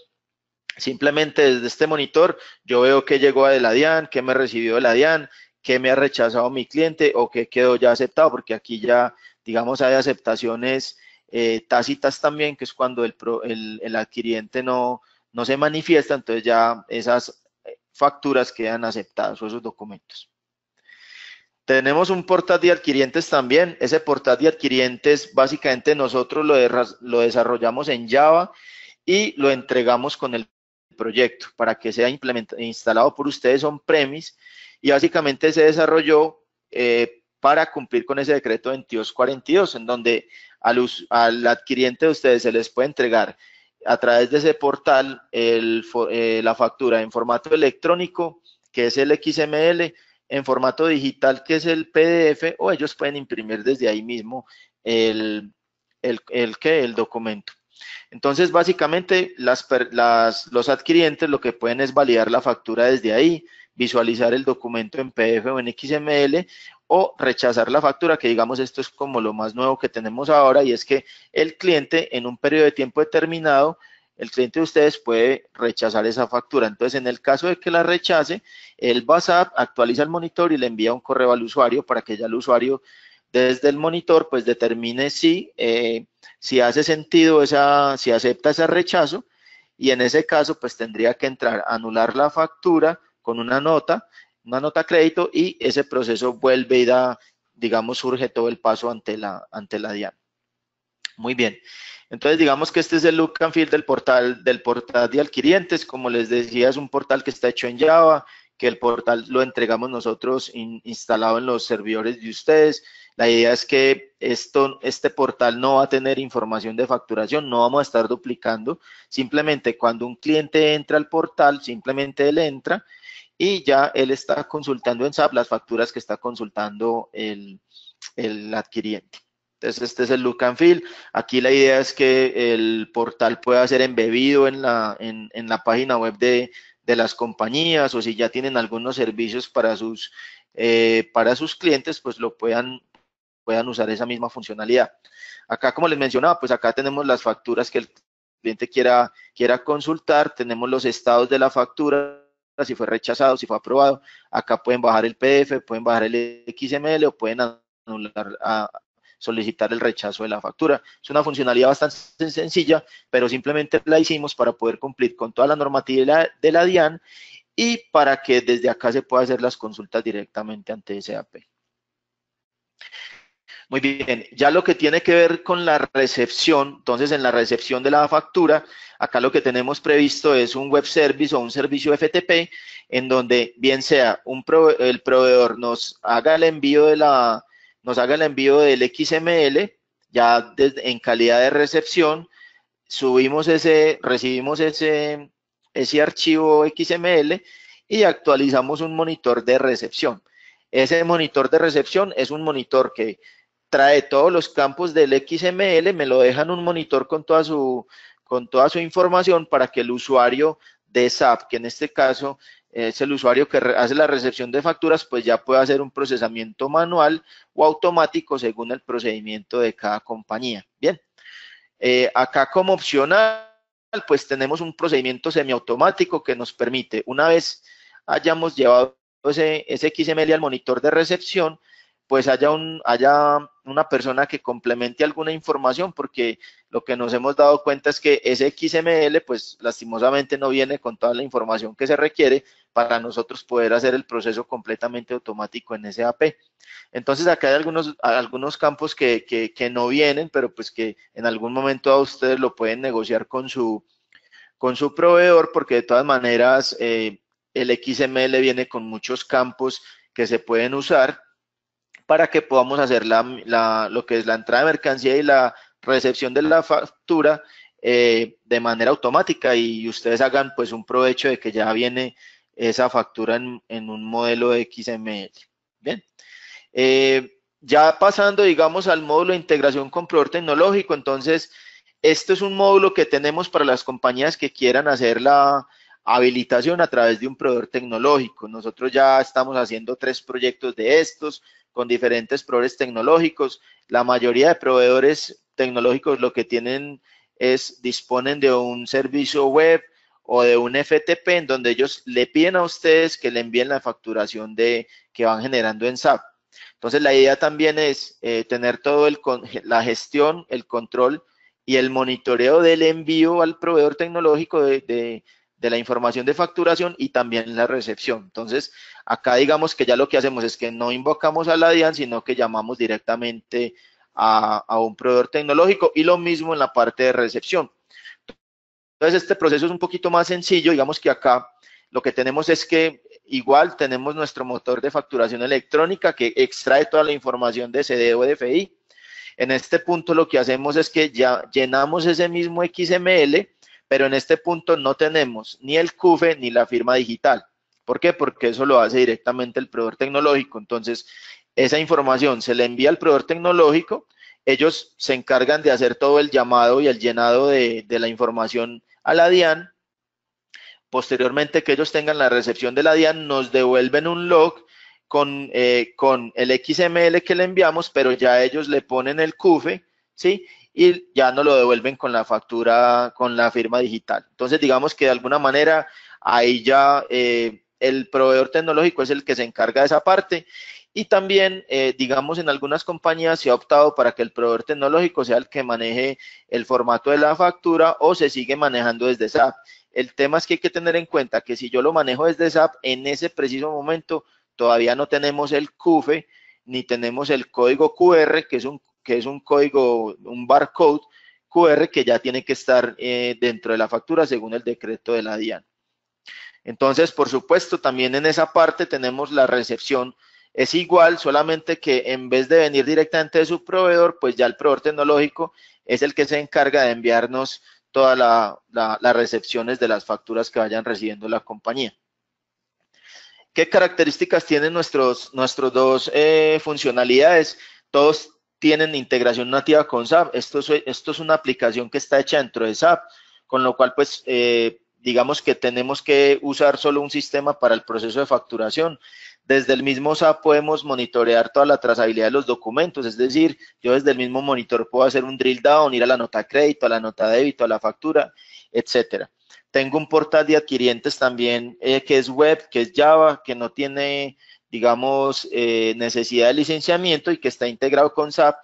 Simplemente desde este monitor yo veo qué llegó de la DIAN, qué me recibió de la DIAN, qué me ha rechazado mi cliente o qué quedó ya aceptado, porque aquí ya, digamos, hay aceptaciones tácitas también, que es cuando el adquiriente no se manifiesta, entonces ya esas facturas quedan aceptadas o esos documentos. Tenemos un portal de adquirientes también. Ese portal de adquirientes básicamente nosotros lo desarrollamos en Java y lo entregamos con el proyecto para que sea instalado por ustedes on-premise, y básicamente se desarrolló para cumplir con ese decreto 2242, en donde al adquiriente de ustedes se les puede entregar a través de ese portal la factura en formato electrónico, que es el XML, en formato digital, que es el PDF, o ellos pueden imprimir desde ahí mismo el documento. Entonces, básicamente, los adquirientes lo que pueden es validar la factura desde ahí, visualizar el documento en PDF o en XML, o rechazar la factura, que digamos esto es como lo más nuevo que tenemos ahora, y es que el cliente en un periodo de tiempo determinado, el cliente de ustedes puede rechazar esa factura. Entonces, en el caso de que la rechace, el WhatsApp actualiza el monitor y le envía un correo al usuario para que ya el usuario desde el monitor pues determine si hace sentido si acepta ese rechazo, y en ese caso pues tendría que entrar a anular la factura con una nota crédito, y ese proceso vuelve y digamos, surge todo el paso ante la DIAN. Muy bien. Entonces, digamos que este es el look and feel del portal de adquirientes. Como les decía, es un portal que está hecho en Java, que el portal lo entregamos nosotros instalado en los servidores de ustedes. La idea es que este portal no va a tener información de facturación, no vamos a estar duplicando. Simplemente cuando un cliente entra al portal, simplemente él entra y ya él está consultando en SAP las facturas que está consultando el adquiriente. Entonces, este es el look and feel. Aquí la idea es que el portal pueda ser embebido en la página web de las compañías, o si ya tienen algunos servicios para sus clientes, pues lo puedan usar esa misma funcionalidad. Acá, como les mencionaba, pues acá tenemos las facturas que el cliente quiera consultar, tenemos los estados de la factura, si fue rechazado, si fue aprobado. Acá pueden bajar el PDF, pueden bajar el XML o pueden solicitar el rechazo de la factura. Es una funcionalidad bastante sencilla, pero simplemente la hicimos para poder cumplir con toda la normativa de la DIAN y para que desde acá se pueda hacer las consultas directamente ante SAP. Muy bien, ya lo que tiene que ver con la recepción, entonces en la recepción de la factura, acá lo que tenemos previsto es un web service o un servicio FTP, en donde bien sea el proveedor nos haga el envío del XML, ya en calidad de recepción, recibimos ese archivo XML y actualizamos un monitor de recepción. Ese monitor de recepción es un monitor que trae todos los campos del XML, me lo deja en un monitor con toda su información para que el usuario de SAP, que en este caso es el usuario que hace la recepción de facturas, pues ya puede hacer un procesamiento manual o automático según el procedimiento de cada compañía. Bien, acá como opcional, pues tenemos un procedimiento semiautomático que nos permite, una vez hayamos llevado ese XML al monitor de recepción, pues haya una persona que complemente alguna información, porque lo que nos hemos dado cuenta es que ese XML, pues lastimosamente no viene con toda la información que se requiere para nosotros poder hacer el proceso completamente automático en SAP. Entonces acá hay algunos campos que no vienen, pero pues que en algún momento a ustedes lo pueden negociar con su proveedor, porque de todas maneras el XML viene con muchos campos que se pueden usar para que podamos hacer lo que es la entrada de mercancía y la recepción de la factura de manera automática, y ustedes hagan pues un provecho de que ya viene esa factura en un modelo de XML. Bien. Ya pasando, digamos, al módulo de integración con proveedor tecnológico, entonces, este es un módulo que tenemos para las compañías que quieran hacer la habilitación a través de un proveedor tecnológico. Nosotros ya estamos haciendo 3 proyectos de estos con diferentes proveedores tecnológicos. La mayoría de proveedores tecnológicos lo que disponen de un servicio web o de un FTP en donde ellos le piden a ustedes que le envíen la facturación que van generando en SAP. Entonces, la idea también es tener la gestión, el control y el monitoreo del envío al proveedor tecnológico de la información de facturación y también la recepción. Entonces, acá digamos que ya lo que hacemos es que no invocamos a la DIAN, sino que llamamos directamente a un proveedor tecnológico, y lo mismo en la parte de recepción. Entonces, este proceso es un poquito más sencillo. Digamos que acá lo que tenemos es que igual tenemos nuestro motor de facturación electrónica que extrae toda la información de CD o de FI. En este punto lo que hacemos es que ya llenamos ese mismo XML, pero en este punto no tenemos ni el CUFE ni la firma digital. ¿Por qué? Porque eso lo hace directamente el proveedor tecnológico. Entonces, esa información se le envía al proveedor tecnológico ellos se encargan de hacer todo el llamado y el llenado de la información a la DIAN. Posteriormente que ellos tengan la recepción de la DIAN, nos devuelven un log con el XML que le enviamos, pero ya ellos le ponen el CUFE, ¿sí? Y ya nos lo devuelven con la factura, con la firma digital. Entonces, digamos que de alguna manera ahí ya el proveedor tecnológico es el que se encarga de esa parte. Y también, digamos, en algunas compañías se ha optado para que el proveedor tecnológico sea el que maneje el formato de la factura o se sigue manejando desde SAP. El tema es que hay que tener en cuenta que si yo lo manejo desde SAP, en ese preciso momento todavía no tenemos el CUFE, ni tenemos el código QR, que es un código, un barcode QR que ya tiene que estar dentro de la factura según el decreto de la DIAN. Entonces, por supuesto, también en esa parte tenemos la recepción. Es igual, solamente que en vez de venir directamente de su proveedor, pues ya el proveedor tecnológico es el que se encarga de enviarnos todas las recepciones de las facturas que vayan recibiendo la compañía. ¿Qué características tienen nuestros dos funcionalidades? Todos tienen integración nativa con SAP. Esto es una aplicación que está hecha dentro de SAP, con lo cual, pues, digamos que tenemos que usar solo un sistema para el proceso de facturación. Desde el mismo SAP podemos monitorear toda la trazabilidad de los documentos, es decir, yo desde el mismo monitor puedo hacer un drill down, ir a la nota crédito, a la nota débito, a la factura, etcétera. Tengo un portal de adquirientes también que es web, que es Java, que no tiene, digamos, necesidad de licenciamiento y que está integrado con SAP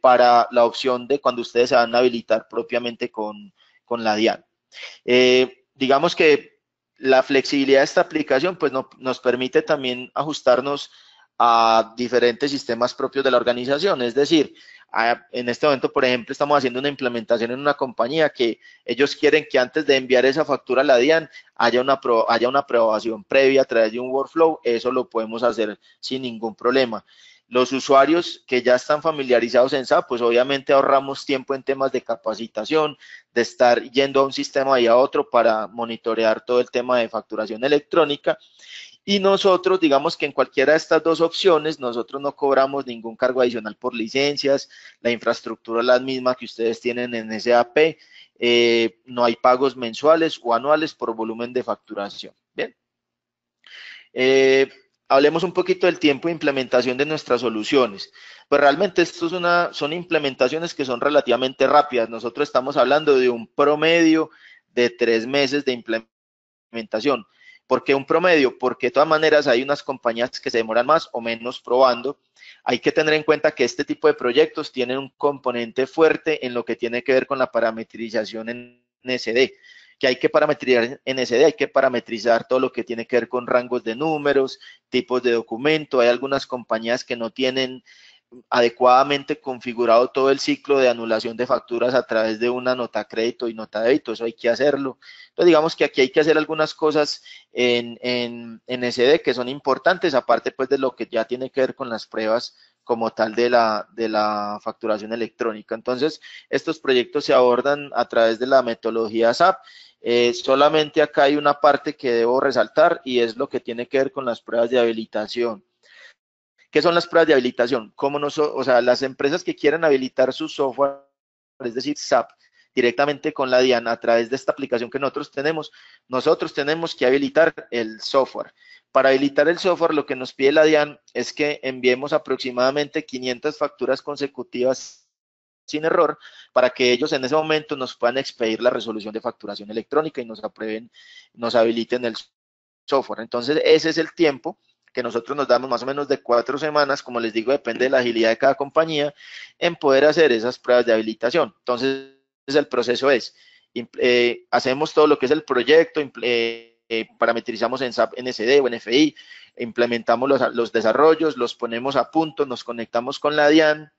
para la opción de cuando ustedes se van a habilitar propiamente con la DIAN. Digamos que la flexibilidad de esta aplicación pues nos permite también ajustarnos a diferentes sistemas propios de la organización, es decir, en este momento, por ejemplo, estamos haciendo una implementación en una compañía que ellos quieren que antes de enviar esa factura a la DIAN haya una aprobación previa a través de un workflow. Eso lo podemos hacer sin ningún problema. Los usuarios que ya están familiarizados en SAP, pues obviamente ahorramos tiempo en temas de capacitación, de estar yendo a un sistema y a otro para monitorear todo el tema de facturación electrónica. Y nosotros, digamos que en cualquiera de estas dos opciones, nosotros no cobramos ningún cargo adicional por licencias, la infraestructura es la misma que ustedes tienen en SAP, no hay pagos mensuales o anuales por volumen de facturación. Bien. Hablemos un poquito del tiempo de implementación de nuestras soluciones. Pues realmente esto son implementaciones que son relativamente rápidas. Nosotros estamos hablando de un promedio de 3 meses de implementación. ¿Por qué un promedio? Porque de todas maneras hay unas compañías que se demoran más o menos probando. Hay que tener en cuenta que este tipo de proyectos tienen un componente fuerte en lo que tiene que ver con la parametrización en SD. Que hay que parametrizar en SD, hay que parametrizar todo lo que tiene que ver con rangos de números, tipos de documento. Hay algunas compañías que no tienen adecuadamente configurado todo el ciclo de anulación de facturas a través de una nota crédito y nota débito, eso hay que hacerlo. Entonces digamos que aquí hay que hacer algunas cosas en SD que son importantes, aparte pues de lo que ya tiene que ver con las pruebas como tal de la facturación electrónica. Entonces estos proyectos se abordan a través de la metodología SAP. Solamente acá hay una parte que debo resaltar y es lo que tiene que ver con las pruebas de habilitación. ¿Qué son las pruebas de habilitación? O sea, las empresas que quieran habilitar su software, es decir, SAP, directamente con la DIAN a través de esta aplicación que nosotros tenemos que habilitar el software. Para habilitar el software, lo que nos pide la DIAN es que enviemos aproximadamente 500 facturas consecutivas sin error para que ellos en ese momento nos puedan expedir la resolución de facturación electrónica y nos aprueben, nos habiliten el software. Entonces, ese es el tiempo que nosotros nos damos, más o menos de 4 semanas, como les digo, depende de la agilidad de cada compañía, en poder hacer esas pruebas de habilitación. Entonces, el proceso es, hacemos todo lo que es el proyecto, parametrizamos en SAP NSD o NFI, implementamos los desarrollos, los ponemos a punto, nos conectamos con la DIAN,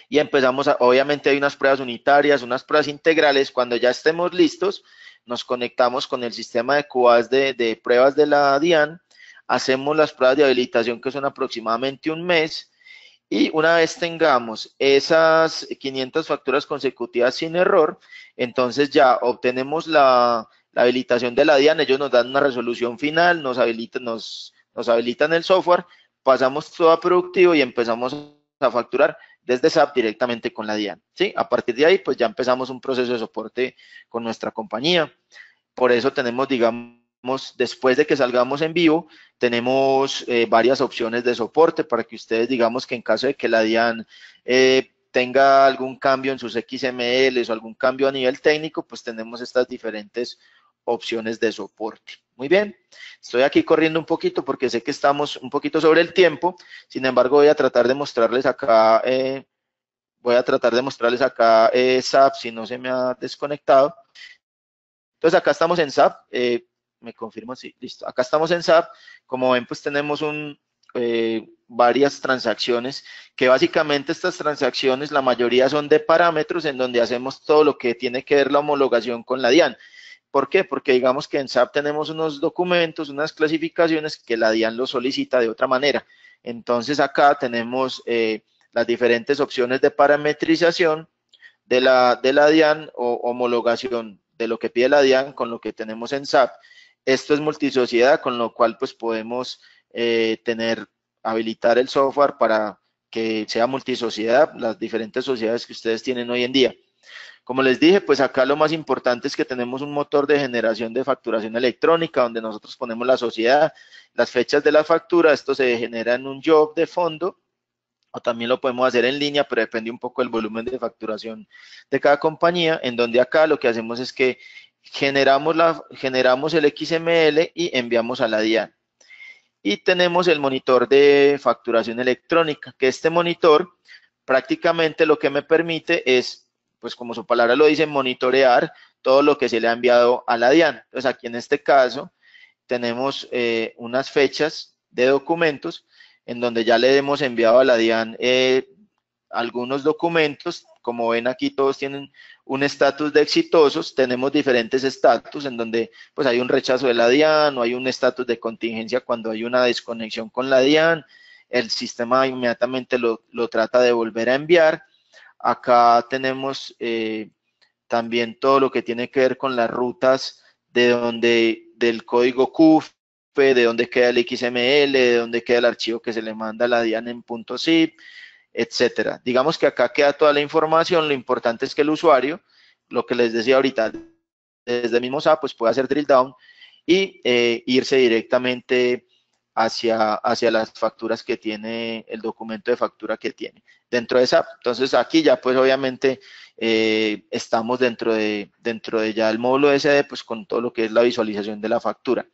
y empezamos, obviamente hay unas pruebas unitarias, unas pruebas integrales. Cuando ya estemos listos, nos conectamos con el sistema de QAs de pruebas de la DIAN, hacemos las pruebas de habilitación que son aproximadamente un mes y una vez tengamos esas 500 facturas consecutivas sin error, entonces ya obtenemos la habilitación de la DIAN, ellos nos dan una resolución final, nos habilitan el software, pasamos todo a productivo y empezamos a facturar desde SAP directamente con la DIAN, ¿sí? A partir de ahí, pues ya empezamos un proceso de soporte con nuestra compañía. Por eso tenemos, digamos, después de que salgamos en vivo, tenemos varias opciones de soporte para que ustedes, digamos, que en caso de que la DIAN tenga algún cambio en sus XMLs o algún cambio a nivel técnico, pues tenemos estas diferentes opciones de soporte. Muy bien, estoy aquí corriendo un poquito porque sé que estamos un poquito sobre el tiempo, sin embargo voy a tratar de mostrarles acá, SAP si no se me ha desconectado. Entonces acá estamos en SAP, me confirmo, sí, listo, acá estamos en SAP, como ven pues tenemos varias transacciones, que básicamente estas transacciones, la mayoría son de parámetros en donde hacemos todo lo que tiene que ver la homologación con la DIAN. ¿Por qué? Porque digamos que en SAP tenemos unos documentos, unas clasificaciones que la DIAN lo solicita de otra manera. Entonces acá tenemos las diferentes opciones de parametrización de la DIAN o homologación de lo que pide la DIAN con lo que tenemos en SAP. Esto es multisociedad, con lo cual pues podemos habilitar el software para que sea multisociedad, las diferentes sociedades que ustedes tienen hoy en día. Como les dije, pues acá lo más importante es que tenemos un motor de generación de facturación electrónica donde nosotros ponemos la sociedad, las fechas de la factura, esto se genera en un job de fondo, o también lo podemos hacer en línea, pero depende un poco del volumen de facturación de cada compañía, en donde acá lo que hacemos es que generamos el XML y enviamos a la DIAN. Y tenemos el monitor de facturación electrónica, que este monitor prácticamente lo que me permite es, pues como su palabra lo dice, monitorear todo lo que se le ha enviado a la DIAN. Entonces aquí en este caso tenemos unas fechas de documentos en donde ya le hemos enviado a la DIAN algunos documentos. Como ven aquí todos tienen un estatus de exitosos, tenemos diferentes estatus en donde pues hay un rechazo de la DIAN o hay un estatus de contingencia cuando hay una desconexión con la DIAN, el sistema inmediatamente lo trata de volver a enviar. Acá tenemos también todo lo que tiene que ver con las rutas del código CUF, de dónde queda el XML, de dónde queda el archivo que se le manda a la DIAN en .zip, etcétera. Digamos que acá queda toda la información, lo importante es que el usuario, lo que les decía ahorita, desde el mismo SAP, pues puede hacer drill down y irse directamente hacia las facturas que tiene, el documento de factura que tiene dentro de SAP. Entonces aquí ya pues obviamente estamos dentro de ya el módulo SD, pues con todo lo que es la visualización de la factura.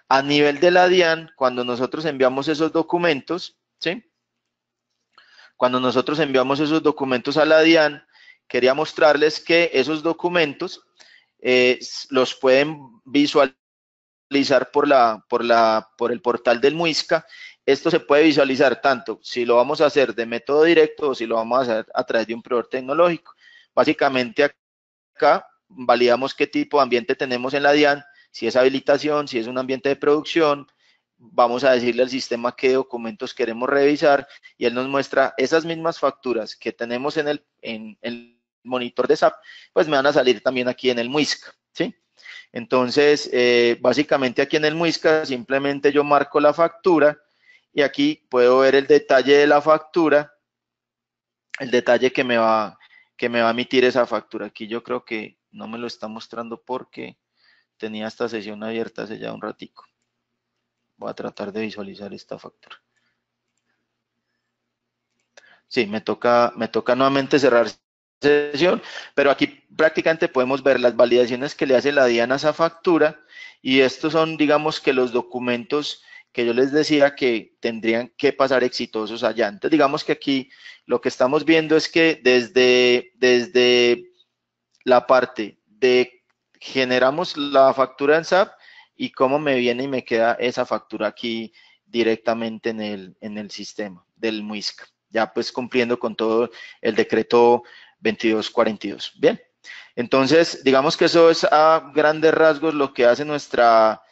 A nivel de la DIAN, cuando nosotros enviamos esos documentos, ¿sí? Cuando nosotros enviamos esos documentos a la DIAN, quería mostrarles que esos documentos los pueden visualizar por el portal del Muisca. Esto se puede visualizar tanto si lo vamos a hacer de método directo o si lo vamos a hacer a través de un proveedor tecnológico. Básicamente acá validamos qué tipo de ambiente tenemos en la DIAN, si es habilitación, si es un ambiente de producción, vamos a decirle al sistema qué documentos queremos revisar y él nos muestra esas mismas facturas que tenemos en el monitor de SAP, pues me van a salir también aquí en el Muisca, ¿sí? Entonces, básicamente aquí en el Muisca simplemente yo marco la factura y aquí puedo ver el detalle de la factura, el detalle que me va a emitir esa factura. Aquí yo creo que no me lo está mostrando porque tenía esta sesión abierta hace ya un ratico. Voy a tratar de visualizar esta factura. Sí, me toca nuevamente cerrar sesión, pero aquí prácticamente podemos ver las validaciones que le hace la DIAN a esa factura y estos son, digamos, que los documentos que yo les decía que tendrían que pasar exitosos allá. Entonces, digamos que aquí lo que estamos viendo es que desde la parte de generamos la factura en SAP y cómo me viene y me queda esa factura aquí directamente en el sistema del Muisca, ya pues cumpliendo con todo el decreto 2242. Bien, entonces digamos que eso es a grandes rasgos lo que hace nuestra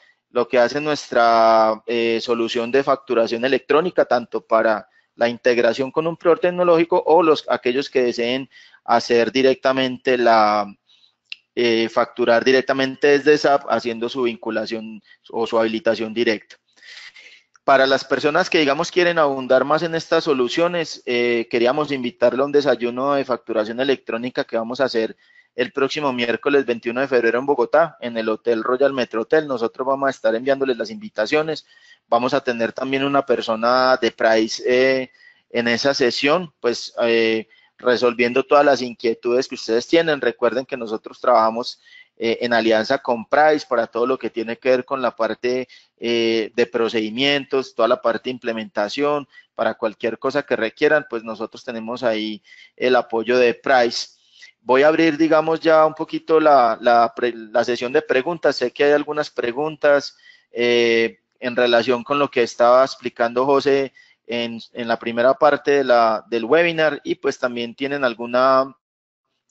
solución de facturación electrónica, tanto para la integración con un proveedor tecnológico o aquellos que deseen hacer directamente facturar directamente desde SAP haciendo su vinculación o su habilitación directa. Para las personas que, digamos, quieren abundar más en estas soluciones, queríamos invitarle a un desayuno de facturación electrónica que vamos a hacer el próximo miércoles 21 de febrero en Bogotá, en el Hotel Royal Metro Hotel. Nosotros vamos a estar enviándoles las invitaciones. Vamos a tener también una persona de Price en esa sesión, pues resolviendo todas las inquietudes que ustedes tienen. Recuerden que nosotros trabajamos en alianza con Price para todo lo que tiene que ver con la parte de procedimientos, toda la parte de implementación, para cualquier cosa que requieran, pues nosotros tenemos ahí el apoyo de Price. Voy a abrir, digamos, ya un poquito la sesión de preguntas. Sé que hay algunas preguntas en relación con lo que estaba explicando José en la primera parte del webinar, y pues también tienen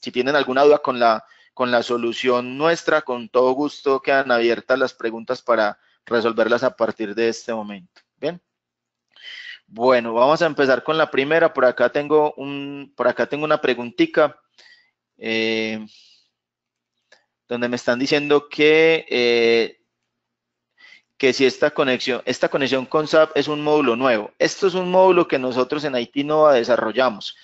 si tienen alguna duda con la solución nuestra, con todo gusto quedan abiertas las preguntas para resolverlas a partir de este momento. Bien. Bueno, vamos a empezar con la primera. Por acá tengo una preguntita donde me están diciendo que si esta conexión con SAP es un módulo nuevo. Esto es un módulo que nosotros en IT Nova desarrollamos.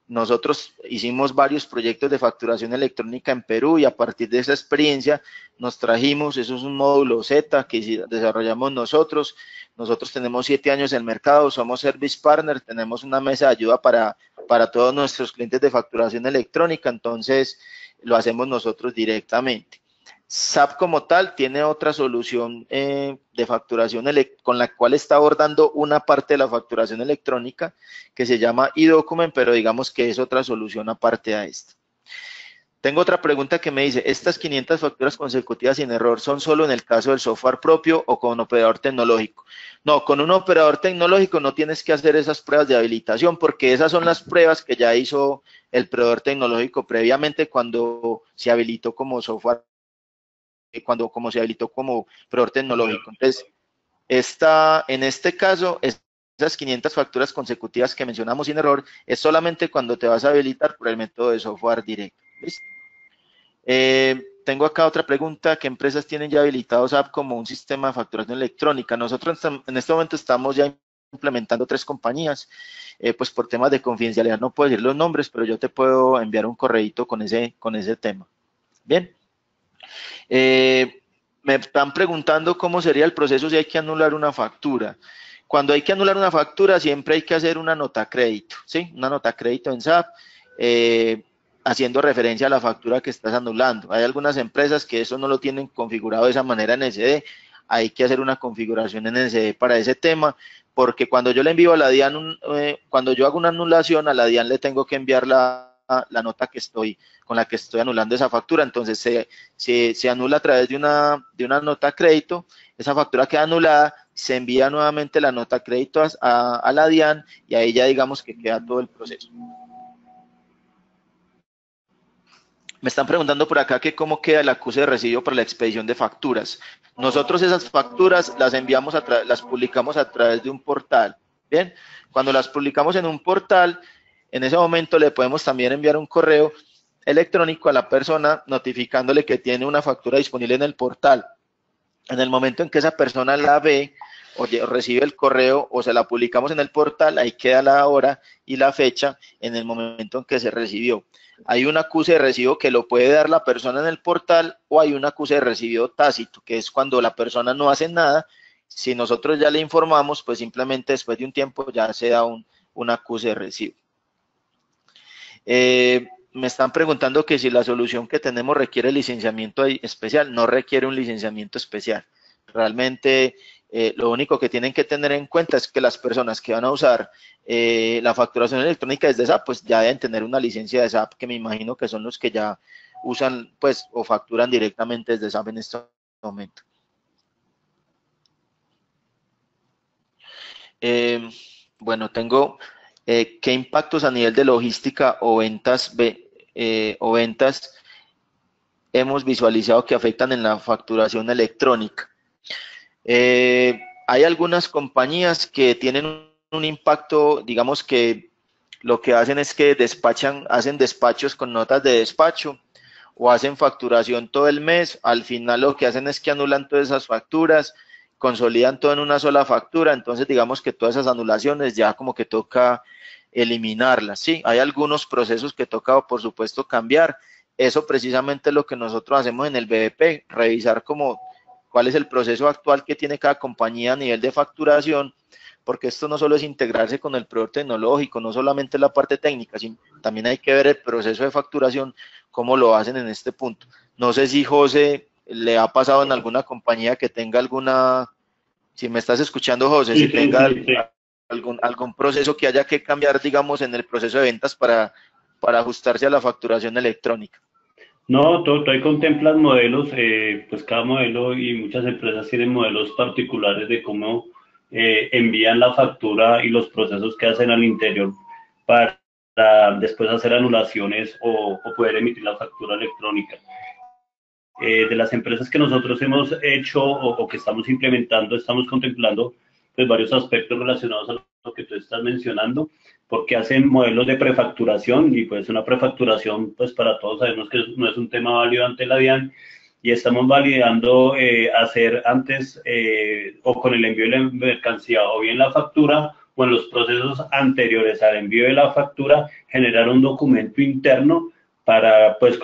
Nosotros hicimos varios proyectos de facturación electrónica en Perú y a partir de esa experiencia nos trajimos, eso es un módulo Z que desarrollamos nosotros. Nosotros tenemos 7 años en el mercado, somos Service Partner, tenemos una mesa de ayuda para todos nuestros clientes de facturación electrónica, entonces lo hacemos nosotros directamente. SAP como tal tiene otra solución de facturación con la cual está abordando una parte de la facturación electrónica que se llama eDocument, pero digamos que es otra solución aparte a esta. Tengo otra pregunta que me dice, ¿estas 500 facturas consecutivas sin error son solo en el caso del software propio o con operador tecnológico? No, con un operador tecnológico no tienes que hacer esas pruebas de habilitación porque esas son las pruebas que ya hizo el proveedor tecnológico previamente cuando se habilitó como software, como se habilitó como proveedor tecnológico. Entonces, en este caso, esas 500 facturas consecutivas que mencionamos sin error es solamente cuando te vas a habilitar por el método de software directo. ¿Listo? Tengo acá otra pregunta, ¿qué empresas tienen ya habilitado SAP como un sistema de facturación electrónica? Nosotros en este momento estamos ya implementando 3 compañías, pues por temas de confidencialidad no puedo decir los nombres, pero yo te puedo enviar un correíto con ese tema. Bien. Me están preguntando cómo sería el proceso si hay que anular una factura. Cuando hay que anular una factura, siempre hay que hacer una nota crédito, ¿sí? Una nota crédito en SAP, haciendo referencia a la factura que estás anulando. Hay algunas empresas que eso no lo tienen configurado de esa manera en SD, hay que hacer una configuración en SD para ese tema, porque cuando yo le envío a la DIAN, cuando yo hago una anulación, a la DIAN le tengo que enviar la nota con la que estoy anulando esa factura, entonces se anula a través de una nota crédito, esa factura queda anulada, se envía nuevamente la nota crédito a la DIAN y ahí ya digamos que queda todo el proceso. Me están preguntando por acá que cómo queda el acuse de recibo para la expedición de facturas. Nosotros esas facturas las publicamos a través de un portal. Bien, cuando las publicamos en un portal, en ese momento le podemos también enviar un correo electrónico a la persona notificándole que tiene una factura disponible en el portal. En el momento en que esa persona la ve o recibe el correo o se la publicamos en el portal, ahí queda la hora y la fecha en el momento en que se recibió. Hay un acuse de recibo que lo puede dar la persona en el portal o hay un acuse de recibo tácito, que es cuando la persona no hace nada. Si nosotros ya le informamos, pues simplemente después de un tiempo ya se da un acuse de recibo. Me están preguntando que si la solución que tenemos requiere licenciamiento especial. No requiere un licenciamiento especial. Realmente lo único que tienen que tener en cuenta es que las personas que van a usar la facturación electrónica desde SAP, pues ya deben tener una licencia de SAP, que me imagino que son los que ya usan pues o facturan directamente desde SAP en este momento. Bueno, tengo qué impactos a nivel de logística o ventas hemos visualizado que afectan en la facturación electrónica. Hay algunas compañías que tienen un impacto, digamos que lo que hacen es que hacen despachos con notas de despacho o hacen facturación todo el mes. Al final lo que hacen es que anulan todas esas facturas, consolidan todo en una sola factura, entonces digamos que todas esas anulaciones ya como que toca eliminarlas, ¿sí? Hay algunos procesos que toca, por supuesto, cambiar. Eso precisamente es lo que nosotros hacemos en el BDP, revisar como cuál es el proceso actual que tiene cada compañía a nivel de facturación, porque esto no solo es integrarse con el proveedor tecnológico, no solamente la parte técnica, sino también hay que ver el proceso de facturación, cómo lo hacen en este punto. No sé si José le ha pasado en alguna compañía que tenga alguna, si me estás escuchando José, si tenga algún proceso que haya que cambiar, digamos, en el proceso de ventas para ajustarse a la facturación electrónica. No, tú ahí contemplas modelos, pues cada modelo y muchas empresas tienen modelos particulares de cómo envían la factura y los procesos que hacen al interior para después hacer anulaciones o poder emitir la factura electrónica. De las empresas que nosotros hemos hecho o que estamos implementando, estamos contemplando pues, varios aspectos relacionados a lo que tú estás mencionando, porque hacen modelos de prefacturación y pues una prefacturación, pues para todos sabemos que no es un tema válido ante la DIAN y estamos validando hacer antes o con el envío de la mercancía o bien la factura o en los procesos anteriores al envío de la factura generar un documento interno para, pues,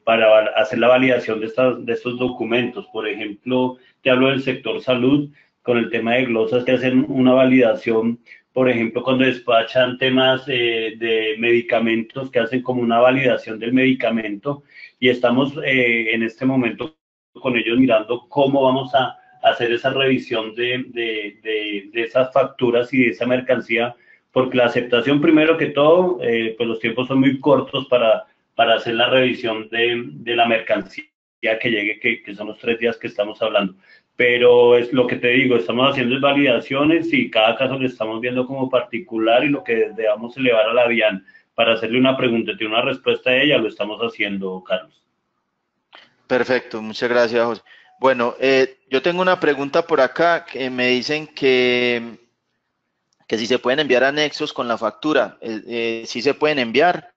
para hacer la validación de estos documentos. Por ejemplo, te hablo del sector salud, con el tema de glosas que hacen una validación, por ejemplo, cuando despachan temas de medicamentos, que hacen como una validación del medicamento, y estamos en este momento con ellos mirando cómo vamos a hacer esa revisión de esas facturas y de esa mercancía, porque la aceptación, primero que todo, pues los tiempos son muy cortos para hacer la revisión de la mercancía que llegue, que son los 3 días que estamos hablando. Pero es lo que te digo, estamos haciendo validaciones y cada caso lo estamos viendo como particular y lo que debamos elevar a la DIAN para hacerle una pregunta y tener una respuesta a ella, lo estamos haciendo, Carlos. Perfecto, muchas gracias, José. Bueno, yo tengo una pregunta por acá que me dicen que si se pueden enviar anexos con la factura. Sí se pueden enviar.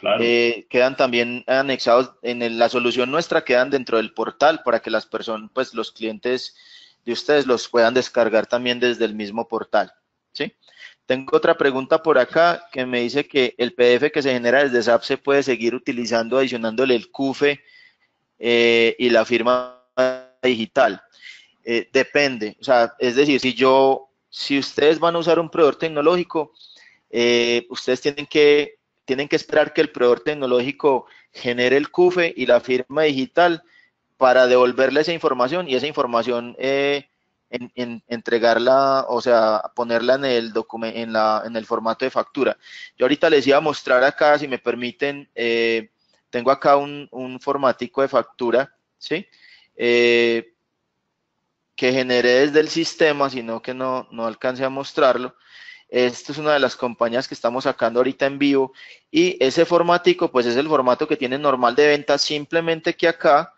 Claro. Quedan también anexados en la solución nuestra, quedan dentro del portal para que las personas, pues los clientes de ustedes los puedan descargar también desde el mismo portal, ¿sí? Tengo otra pregunta por acá que me dice que el PDF que se genera desde SAP se puede seguir utilizando adicionándole el CUFE y la firma digital. Depende, o sea, es decir, si ustedes van a usar un proveedor tecnológico, ustedes tienen que esperar que el proveedor tecnológico genere el CUFE y la firma digital para devolverle esa información y esa información entregarla, o sea, ponerla en el documento, en el formato de factura. Yo ahorita les iba a mostrar acá, si me permiten, tengo acá un formatico de factura, ¿sí? Que generé desde el sistema, sino que no alcancé a mostrarlo. Esta es una de las compañías que estamos sacando ahorita en vivo y ese formatico pues es el formato que tiene normal de venta, simplemente que acá,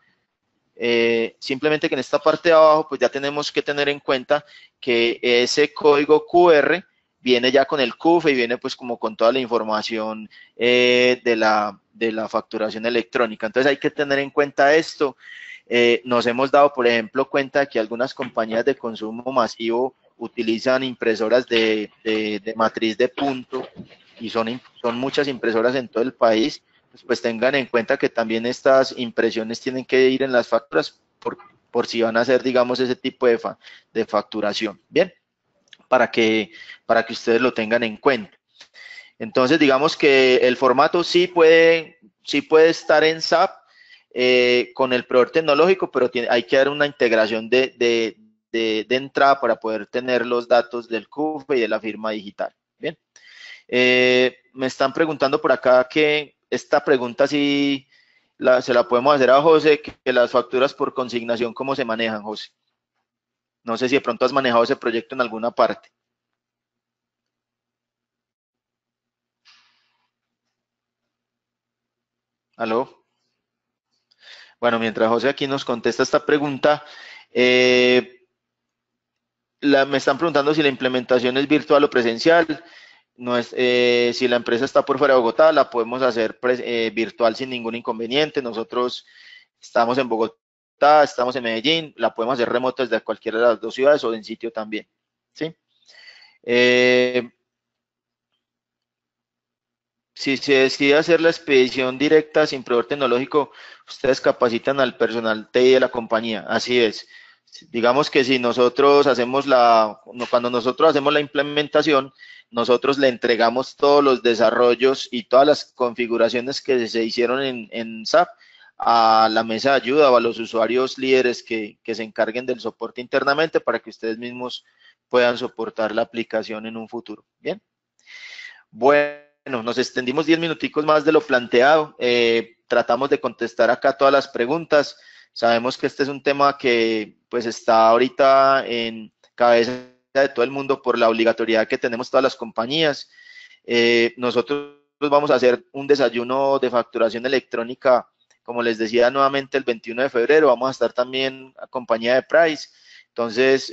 simplemente que en esta parte de abajo pues ya tenemos que tener en cuenta que ese código QR viene ya con el CUFE y viene pues como con toda la información de la facturación electrónica. Entonces hay que tener en cuenta esto. Nos hemos dado, por ejemplo, cuenta de que algunas compañías de consumo masivo utilizan impresoras de matriz de punto y son muchas impresoras en todo el país, pues tengan en cuenta que también estas impresiones tienen que ir en las facturas por si van a hacer, digamos, ese tipo de facturación. Bien, para que ustedes lo tengan en cuenta. Entonces, digamos que el formato sí puede estar en SAP con el proveedor tecnológico, pero hay que dar una integración de entrada para poder tener los datos del CUFE y de la firma digital. Bien. Me están preguntando por acá que esta pregunta sí se la podemos hacer a José, que las facturas por consignación, ¿cómo se manejan, José? No sé si de pronto has manejado ese proyecto en alguna parte. ¿Aló? Bueno, mientras José aquí nos contesta esta pregunta, me están preguntando si la implementación es virtual o presencial. No es, si la empresa está por fuera de Bogotá, la podemos hacer virtual sin ningún inconveniente. Nosotros estamos en Bogotá Bogotá, estamos en Medellín, la podemos hacer remoto desde cualquiera de las dos ciudades o en sitio también, ¿sí? Si se decide hacer la expedición directa sin proveedor tecnológico, ustedes capacitan al personal TI de la compañía, así es. Digamos que si nosotros hacemos cuando nosotros hacemos la implementación, nosotros le entregamos todos los desarrollos y todas las configuraciones que se hicieron en SAP a la mesa de ayuda o a los usuarios líderes que se encarguen del soporte internamente para que ustedes mismos puedan soportar la aplicación en un futuro. Bien. Bueno, nos extendimos 10 minuticos más de lo planteado. Tratamos de contestar acá todas las preguntas. Sabemos que este es un tema que pues está ahorita en cabeza de todo el mundo por la obligatoriedad que tenemos todas las compañías. Nosotros vamos a hacer un desayuno de facturación electrónica, como les decía nuevamente, el 21 de febrero. Vamos a estar también a compañía de Price. Entonces,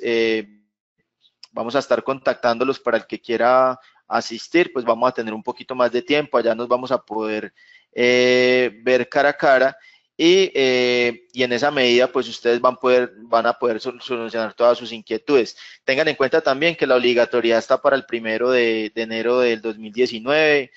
vamos a estar contactándolos para el que quiera asistir, pues vamos a tener un poquito más de tiempo, allá nos vamos a poder ver cara a cara y en esa medida pues ustedes van a poder solucionar todas sus inquietudes. Tengan en cuenta también que la obligatoriedad está para el 1 de enero del 2019,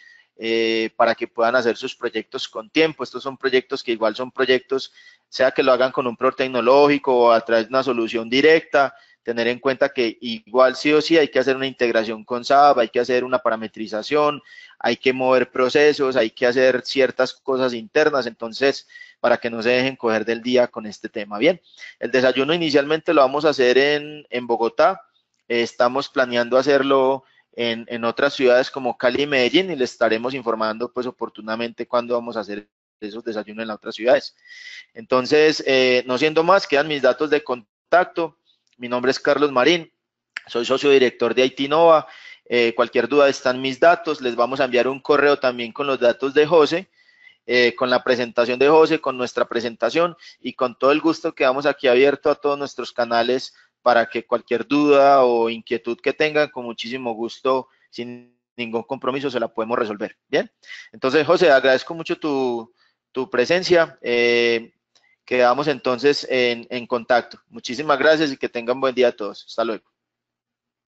para que puedan hacer sus proyectos con tiempo. Estos son proyectos que igual son proyectos, sea que lo hagan con un proveedor tecnológico o a través de una solución directa. Tener en cuenta que igual sí o sí hay que hacer una integración con SAP, hay que hacer una parametrización, hay que mover procesos, hay que hacer ciertas cosas internas, entonces, para que no se dejen coger del día con este tema. Bien, el desayuno inicialmente lo vamos a hacer en Bogotá, estamos planeando hacerlo en otras ciudades como Cali y Medellín y les estaremos informando pues oportunamente cuándo vamos a hacer esos desayunos en las otras ciudades. Entonces, no siendo más, quedan mis datos de contacto. Mi nombre es Carlos Marín, soy socio director de IT Nova. Cualquier duda están mis datos, les vamos a enviar un correo también con los datos de José, con la presentación de José, con nuestra presentación y con todo el gusto quedamos aquí abierto a todos nuestros canales para que cualquier duda o inquietud que tengan, con muchísimo gusto, sin ningún compromiso, se la podemos resolver. Bien, entonces José, agradezco mucho tu presencia. Quedamos entonces en contacto. Muchísimas gracias y que tengan buen día a todos. Hasta luego.